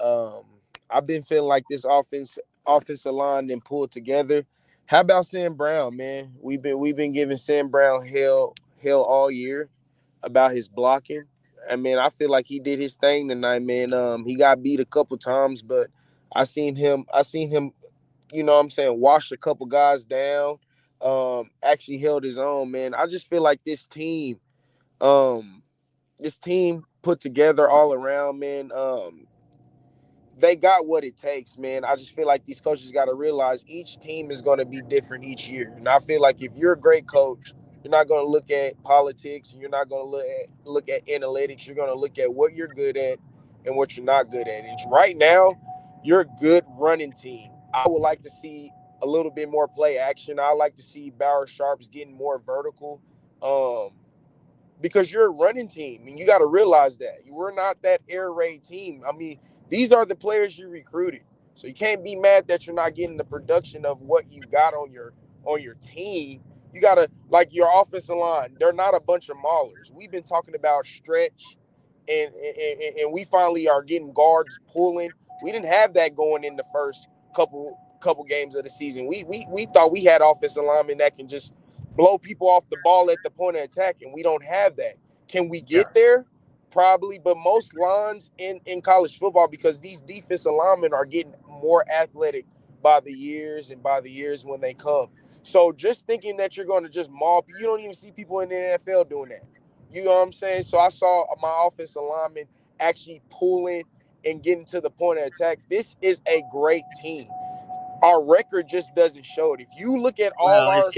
I've been feeling like this offensive line and pulled together. How about Sam Brown, man? We've been giving Sam Brown hell all year about his blocking. I mean, I feel like he did his thing tonight, man. He got beat a couple times, but I seen him, you know what I'm saying, wash a couple guys down. Actually held his own, man. I just feel like this team put together all around, man. They got what it takes, man. I just feel like these coaches got to realize each team is going to be different each year. And I feel like if you're a great coach, you're not going to look at politics and you're not going to look at analytics. You're going to look at what you're good at and what you're not good at. And right now, you're a good running team. I would like to see a little bit more play action. I like to see Bauer Sharps getting more vertical. Because you're a running team and you got to realize that we're not that air raid team. I mean, these are the players you recruited. So you can't be mad that you're not getting the production of what you got on your team. You got to, like, your offensive line, they're not a bunch of maulers. We've been talking about stretch and we finally are getting guards pulling. We didn't have that going in the first couple games of the season. We thought we had offensive linemen that can just blow people off the ball at the point of attack, and we don't have that. Can we get there? Probably, but most lines in college football, because these defensive linemen are getting more athletic by the years when they come. So just thinking that you're going to just maul, you don't even see people in the NFL doing that. You know what I'm saying? So I saw my offensive lineman actually pulling and getting to the point of attack. This is a great team. Our record just doesn't show it. If you look at our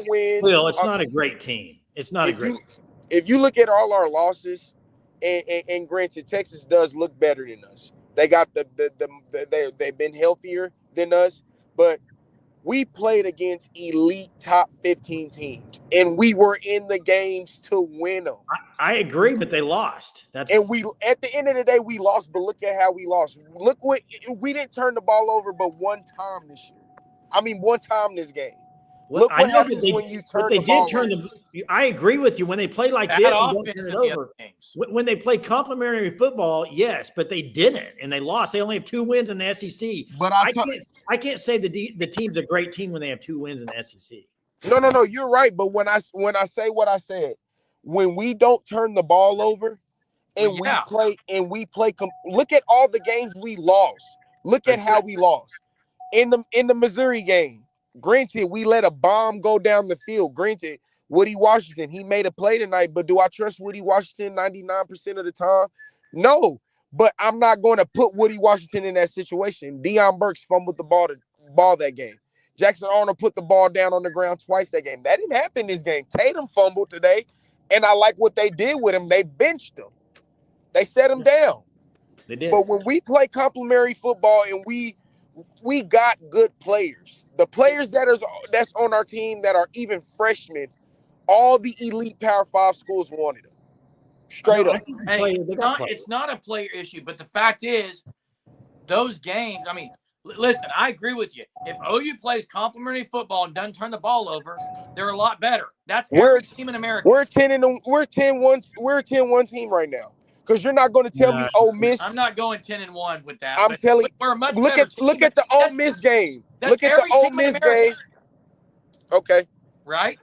wins, Will, it's not a great team. It's not a great team. If you look at all our losses, and granted, Texas does look better than us. They got they've been healthier than us, but we played against elite top 15 teams, and we were in the games to win them. I agree, but they lost. And we, at the end of the day, we lost. But look at how we lost. Look what we didn't turn the ball over, but one time this year. I mean, one time this game. Well, look what happens when you turn the ball over. I agree with you. When they play like That this and don't turn it offense in the over. other games. When they play complementary football, yes, but they didn't, and they lost. They only have 2 wins in the SEC. But I can't say the team's a great team when they have 2 wins in the SEC. No, you're right. But when I say what I said, when we don't turn the ball over, and we play, look at all the games we lost. Look at how we lost in the Missouri game. Granted, we let a bomb go down the field. Granted, Woody Washington, he made a play tonight, but do I trust Woody Washington 99% of the time? No, but I'm not going to put Woody Washington in that situation. Deion Burks fumbled the ball that game. Jackson Arnold put the ball down on the ground twice that game. That didn't happen this game. Tatum fumbled today, and I like what they did with him. They benched him. They set him down. They did. But when we play complementary football and we got good players. The players that's on our team that are even freshmen, all the elite Power 5 schools wanted them. Straight up. Hey, it's not a player issue, but the fact is, those games, I mean, listen, I agree with you. If OU plays complementary football and doesn't turn the ball over, they're a lot better. That's every team in America. We're 10-1 team right now. Because you're not going to tell me Ole Miss. I'm not going 10-1 with that. I'm telling you. We're a much look better at team. Look at the Ole Miss game. Look at the Ole Miss game. Okay. Right?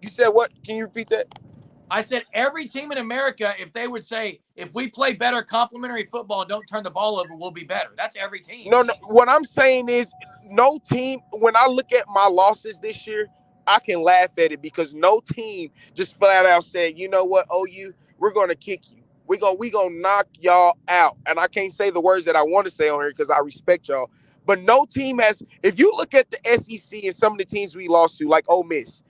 You said what? Can you repeat that? I said every team in America, if they would say, if we play better complementary football and don't turn the ball over, we'll be better. That's every team. No. What I'm saying is no team, when I look at my losses this year, I can laugh at it because no team just flat out said, you know what, OU, we're going to kick you. We gonna knock y'all out. And I can't say the words that I want to say on here because I respect y'all. But no team has, if you look at the SEC and some of the teams we lost to, like Ole Miss,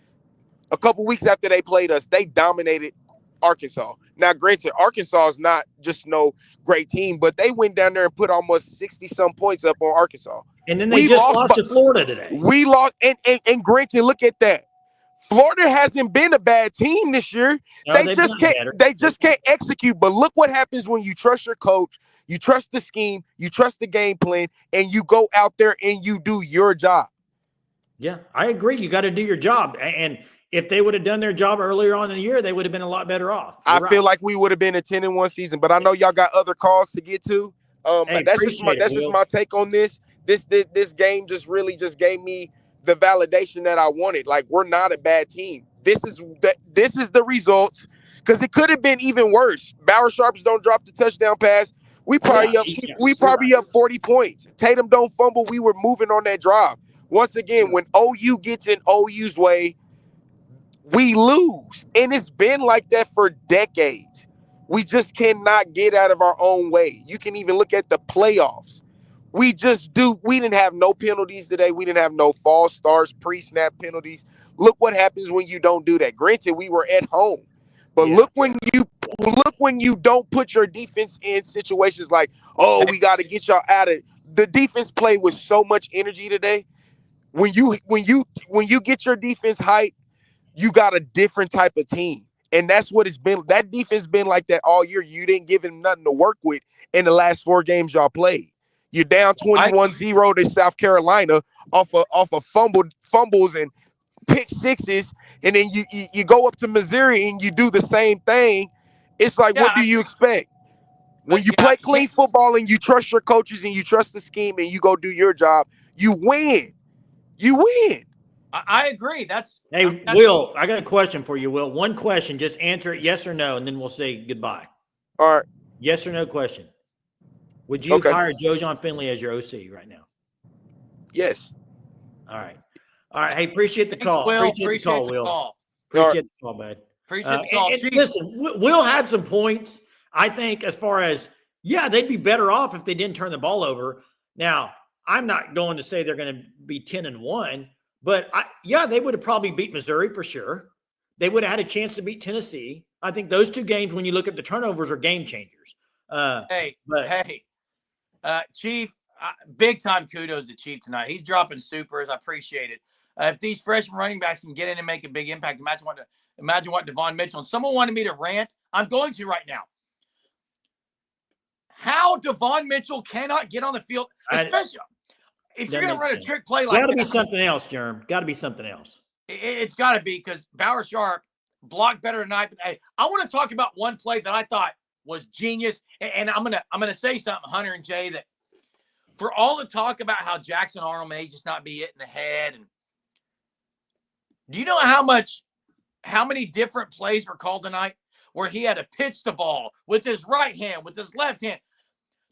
a couple weeks after they played us, they dominated Arkansas. Now, granted, Arkansas is not just no great team, but they went down there and put almost 60-some points up on Arkansas. And then they just lost to Florida today. We lost, and granted, look at that. Florida hasn't been a bad team this year. No, They they've just done can't. better. They just can't execute. But look what happens when you trust your coach, you trust the scheme, you trust the game plan, and you go out there and you do your job. Yeah, I agree. You got to do your job. And if they would have done their job earlier on in the year, they would have been a lot better off. I feel like we would have been a 10-1 season, but I know y'all got other calls to get to. Hey, That's just my take on this. This game just really just gave me the validation that I wanted. Like, we're not a bad team. This is the results, because it could have been even worse. Bauer Sharps don't drop the touchdown pass. We probably up 40 points. Tatum don't fumble. We were moving on that drive. Once again, when OU gets in OU's way, we lose. And it's been like that for decades. We just cannot get out of our own way. You can even look at the playoffs. We didn't have no penalties today. We didn't have no false starts, pre-snap penalties. Look what happens when you don't do that. Granted, we were at home. But look when you don't put your defense in situations like, oh, we got to get y'all out of it. The defense played with so much energy today. When you get your defense hyped, you got a different type of team. And that's what it's been. That defense been like that all year. You didn't give him nothing to work with in the last 4 games y'all played. You're down 21-0 to South Carolina off of fumbles and pick sixes, and then you go up to Missouri and you do the same thing. It's like, what do you expect? When you play clean football and you trust your coaches and you trust the scheme and you go do your job, you win. You win. I agree. Hey, Will, I got a question for you, Will. One question. Just answer it yes or no, and then we'll say goodbye. All right. Yes or no question. Would you hire Joe John Finley as your OC right now? Yes. All right. All right. Hey, appreciate the call. Will. Appreciate the call, Will. Appreciate Appreciate the call, bud. Appreciate the call. Listen, Will had some points, I think, as far as, they'd be better off if they didn't turn the ball over. Now, I'm not going to say they're going to be 10-1, but they would have probably beat Missouri for sure. They would have had a chance to beat Tennessee. I think those 2 games, when you look at the turnovers, are game changers. Chief, big time kudos to Chief tonight. He's dropping supers. I appreciate it. If these freshman running backs can get in and make a big impact, imagine what Devon Mitchell. And someone wanted me to rant. I'm going to right now. How Devon Mitchell cannot get on the field, especially if you're going to run a trick play like that. Got to be something else, Jerm. Got to be something else. It's got to be, because Bauer Sharp blocked better tonight. But hey, I want to talk about one play that I thought was genius, and I'm gonna say something, Hunter and Jay, that for all the talk about how Jackson Arnold may just not be it in the head, and do you know how many different plays were called tonight where he had to pitch the ball with his right hand, with his left hand?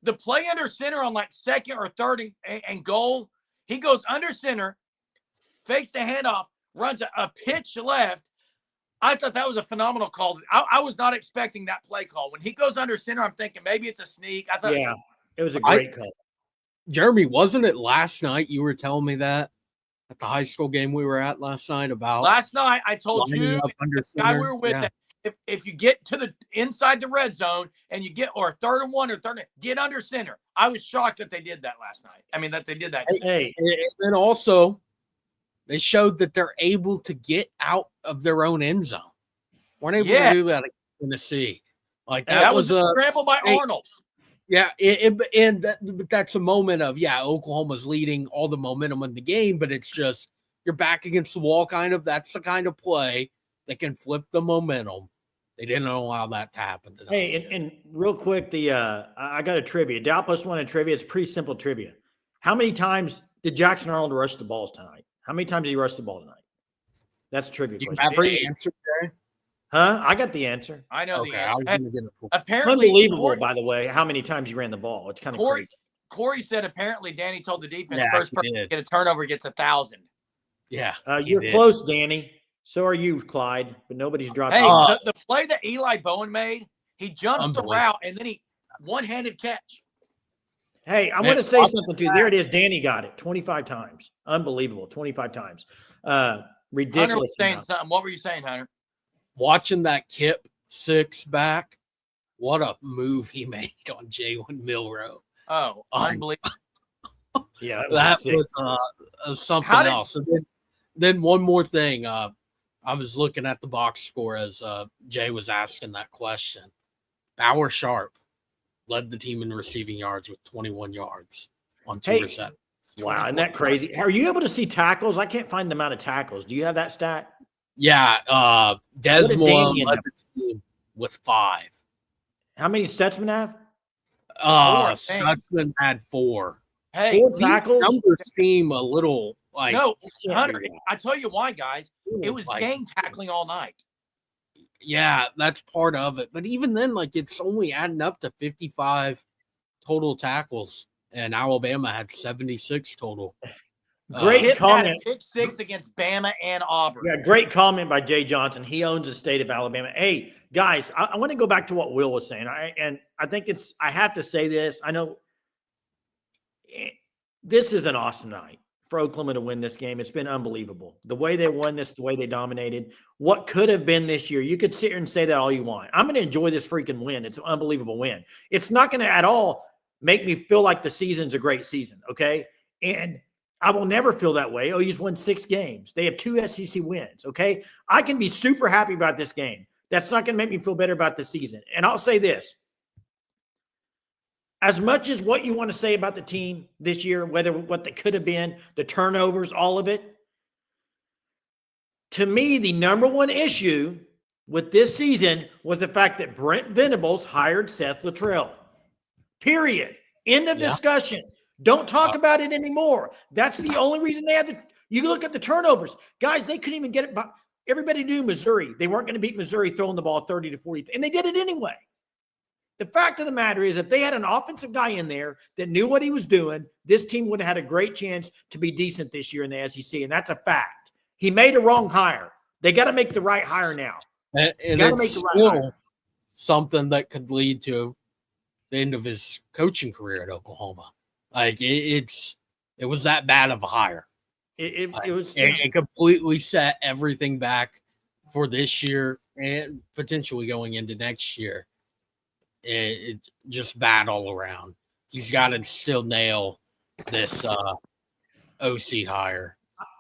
The play under center on like 2nd or 3rd and goal, he goes under center, fakes the handoff, runs a pitch left. I thought that was a phenomenal call. I was not expecting that play call. When he goes under center, I'm thinking maybe it's a sneak. I thought it was a great call. Jeremy, wasn't it last night you were telling me that at the high school game we were at last night about? Last night I told you, the guy we were with, that if you get to the inside the red zone and you get, or 3rd and 1 or 3rd, get under center. I was shocked that they did that last night. I mean, that they did that. Hey, and then also they showed that they're able to get out of their own end zone. Weren't able to do that in Tennessee. Like that was a scramble by Arnold. Yeah, but that's a moment of Oklahoma's leading all the momentum in the game, but it's just you're back against the wall kind of. That's the kind of play that can flip the momentum. They didn't allow that to happen tonight. Hey, and real quick, I got a trivia. Dalpas wanted trivia. It's pretty simple trivia. How many times did Jackson Arnold rush the balls tonight? How many times did he rush the ball tonight? That's a trivia question. Have the answer there? Huh? I got the answer. I know the answer. I was gonna get it. Apparently, unbelievable, by the way, how many times he ran the ball. It's kind of crazy. Corey said apparently Danny told the defense first person to get a turnover gets 1,000. Yeah. You're close, Danny. So are you, Clyde, but nobody's dropped. Hey, the play that Eli Bowen made, he jumps the route and then he one-handed catch. Hey, I want to say something too. There it is. Danny got it 25 times. Unbelievable. 25 times. Ridiculous. Hunter was saying something. What were you saying, Hunter? Watching that Kip 6 back, what a move he made on Jalen Milroe. Oh, unbelievable. Yeah, that was something else. And then one more thing. I was looking at the box score as Jay was asking that question. Bauer Sharp led the team in receiving yards with 21 yards on 2 receptions. Wow, isn't that crazy? Are you able to see tackles? I can't find the amount of tackles. Do you have that stat? Yeah, Desmond led the team with 5. How many Stutzman have? Stutzman had 4. Hey, 4 tackles. Numbers seem a little like no, Hunter. I tell you why, guys. It was gang tackling all night. Yeah, that's part of it. But even then, like it's only adding up to 55 total tackles, and Alabama had 76 total. Great comment. Had a pick 6 against Bama and Auburn. Yeah, great comment by Jay Johnson. He owns the state of Alabama. Hey, guys, I want to go back to what Will was saying. I think I have to say this. I know this is an awesome night for Oklahoma to win this game. It's been unbelievable. The way they won this, the way they dominated, what could have been this year. You could sit here and say that all you want. I'm going to enjoy this freaking win. It's an unbelievable win. It's not going to at all make me feel like the season's a great season, okay? And I will never feel that way. OU's won 6 games. They have 2 SEC wins, okay? I can be super happy about this game. That's not going to make me feel better about the season. And I'll say this. As much as what you want to say about the team this year, whether what they could have been, the turnovers, all of it, to me, the number one issue with this season was the fact that Brent Venables hired Seth Luttrell. Period. End of discussion. Don't talk about it anymore. That's the only reason they had to. You look at the turnovers. Guys, they couldn't even get it. Everybody knew Missouri. They weren't going to beat Missouri throwing the ball 30 to 40, and they did it anyway. The fact of the matter is, if they had an offensive guy in there that knew what he was doing, this team would have had a great chance to be decent this year in the SEC, and that's a fact. He made a wrong hire. They got to make the right hire now. And it's still something that could lead to the end of his coaching career at Oklahoma. Like it was that bad of a hire. It completely set everything back for this year and potentially going into next year. It's just bad all around. He's got to still nail this OC hire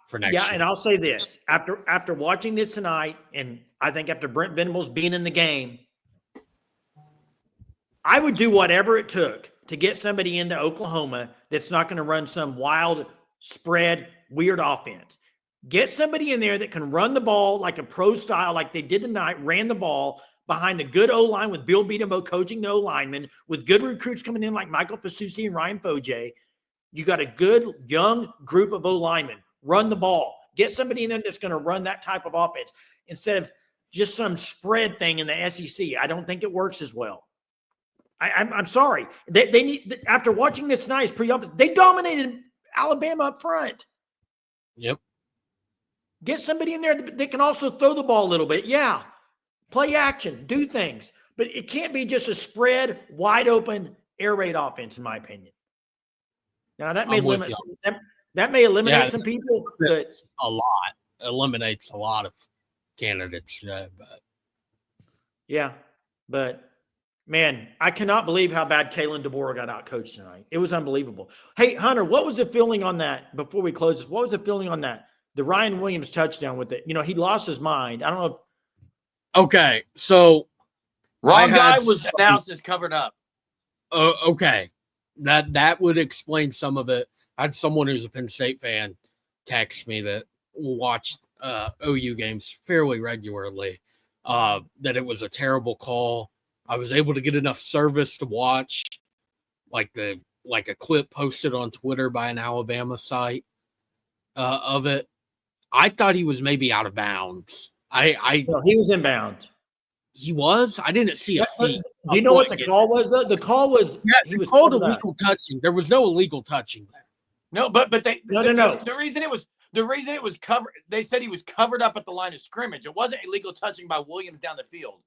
for next year. Yeah, and I'll say this. After watching this tonight, and I think after Brent Venables being in the game, I would do whatever it took to get somebody into Oklahoma that's not going to run some wild spread, weird offense. Get somebody in there that can run the ball like a pro style, like they did tonight, ran the ball behind a good O-line with Bill Beatenbow coaching the O-linemen, with good recruits coming in like Michael Fasusi and Ryan Foje. You got a good young group of O-linemen. Run the ball. Get somebody in there that's going to run that type of offense instead of just some spread thing in the SEC. I don't think it works as well. I'm sorry. They need, after watching this night, it's pretty obvious. They dominated Alabama up front. Yep. Get somebody in there that can also throw the ball a little bit. Yeah. Play action, do things. But it can't be just a spread, wide open, air raid offense, in my opinion. Now, that may limit eliminate some people, but a lot. Eliminates a lot of candidates. But man, I cannot believe how bad Kalen DeBoer got outcoached tonight. It was unbelievable. Hey, Hunter, what was the feeling on that before we close this? What was the feeling on that? The Ryan Williams touchdown with it. He lost his mind. I don't know. Okay, so wrong guy was announced as covered up. Okay, that would explain some of it. I had someone who's a Penn State fan text me that watched OU games fairly regularly. That it was a terrible call. I was able to get enough service to watch, like a clip posted on Twitter by an Alabama site of it. I thought he was maybe out of bounds. No, he was in bounds. He was? I didn't see a feet. Do you know what the call was, though? The call was he was called illegal touching. There was no illegal touching there. No, but they no. The reason it was covered, they said he was covered up at the line of scrimmage. It wasn't illegal touching by Williams down the field.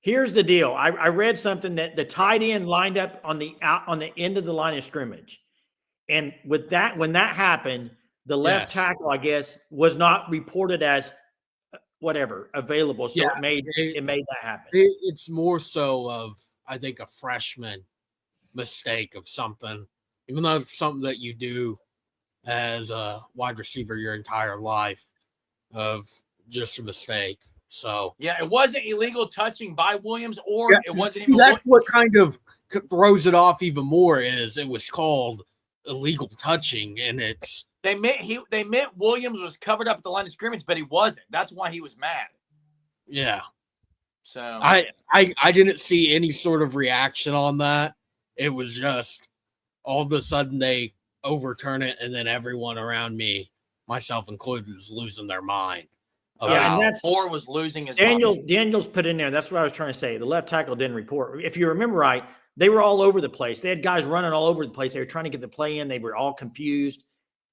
Here's the deal. I read something that the tight end lined up on the end of the line of scrimmage. And with that, when that happened, the left tackle, I guess, was not reported as available. So it made that happen. It's more so of, I think, a freshman mistake of something, even though it's something that you do as a wide receiver your entire life. of just a mistake. So yeah, it wasn't illegal touching by Williams, or it wasn't even. That's what kind of throws it off even more is it was called illegal touching, and it's they meant Williams was covered up at the line of scrimmage, but he wasn't. That's why he was mad. yeah. So I didn't see any sort of reaction on that. It was just all of a sudden they overturn it, and then everyone around me, myself included, is losing their mind. Yeah, and that's Moore was losing his Daniels put in there. That's what I was trying to say. The left tackle didn't report. If you remember right, they were all over the place. They had guys running all over the place. They were trying to get the play in. They were all confused,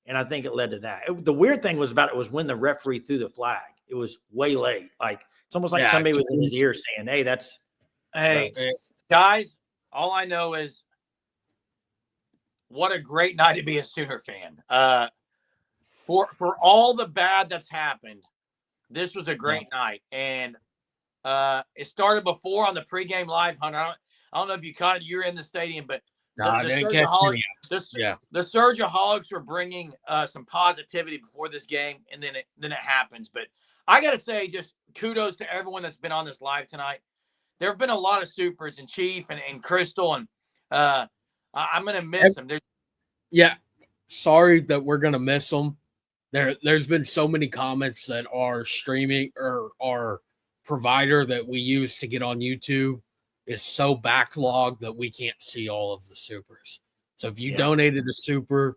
and I think it led to that. The weird thing was when the referee threw the flag. It was way late. Like it's almost like somebody was in his ear saying, "Hey, that's." Hey, guys, all I know is what a great night to be a Sooner fan. For all the bad that's happened, this was a great night. And it started before on the pregame live, Hunter. I don't know if you caught it. You're in the stadium, but the Surgeaholics were bringing some positivity before this game, and then it happens. But I got to say, just kudos to everyone that's been on this live tonight. There have been a lot of supers, and Chief and Crystal, and I'm going to miss them. Yeah, sorry that we're going to miss them. There's been so many comments that our streaming or our provider that we use to get on YouTube is so backlogged that we can't see all of the supers. So if you donated a super,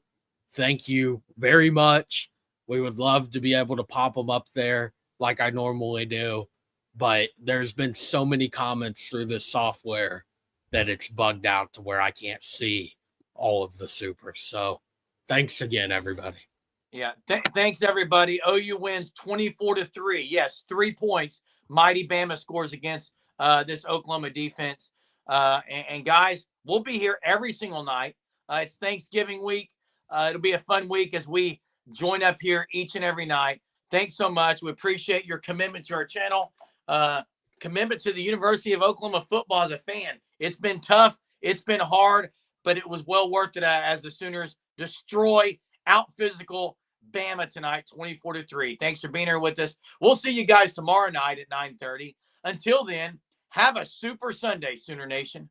thank you very much. We would love to be able to pop them up there like I normally do. But there's been so many comments through this software that it's bugged out to where I can't see all of the supers. So thanks again, everybody. Yeah, thanks, everybody. OU wins 24-3. Yes, 3 points. Mighty Bama scores against this Oklahoma defense. And guys, we'll be here every single night. It's Thanksgiving week. It'll be a fun week as we join up here each and every night. Thanks so much. We appreciate your commitment to our channel. Commitment to the University of Oklahoma football as a fan. It's been tough. It's been hard, but it was well worth it as the Sooners out physical Bama tonight, 24-3. Thanks for being here with us. We'll see you guys tomorrow night at 9:30. Until then, have a super Sunday, Sooner Nation.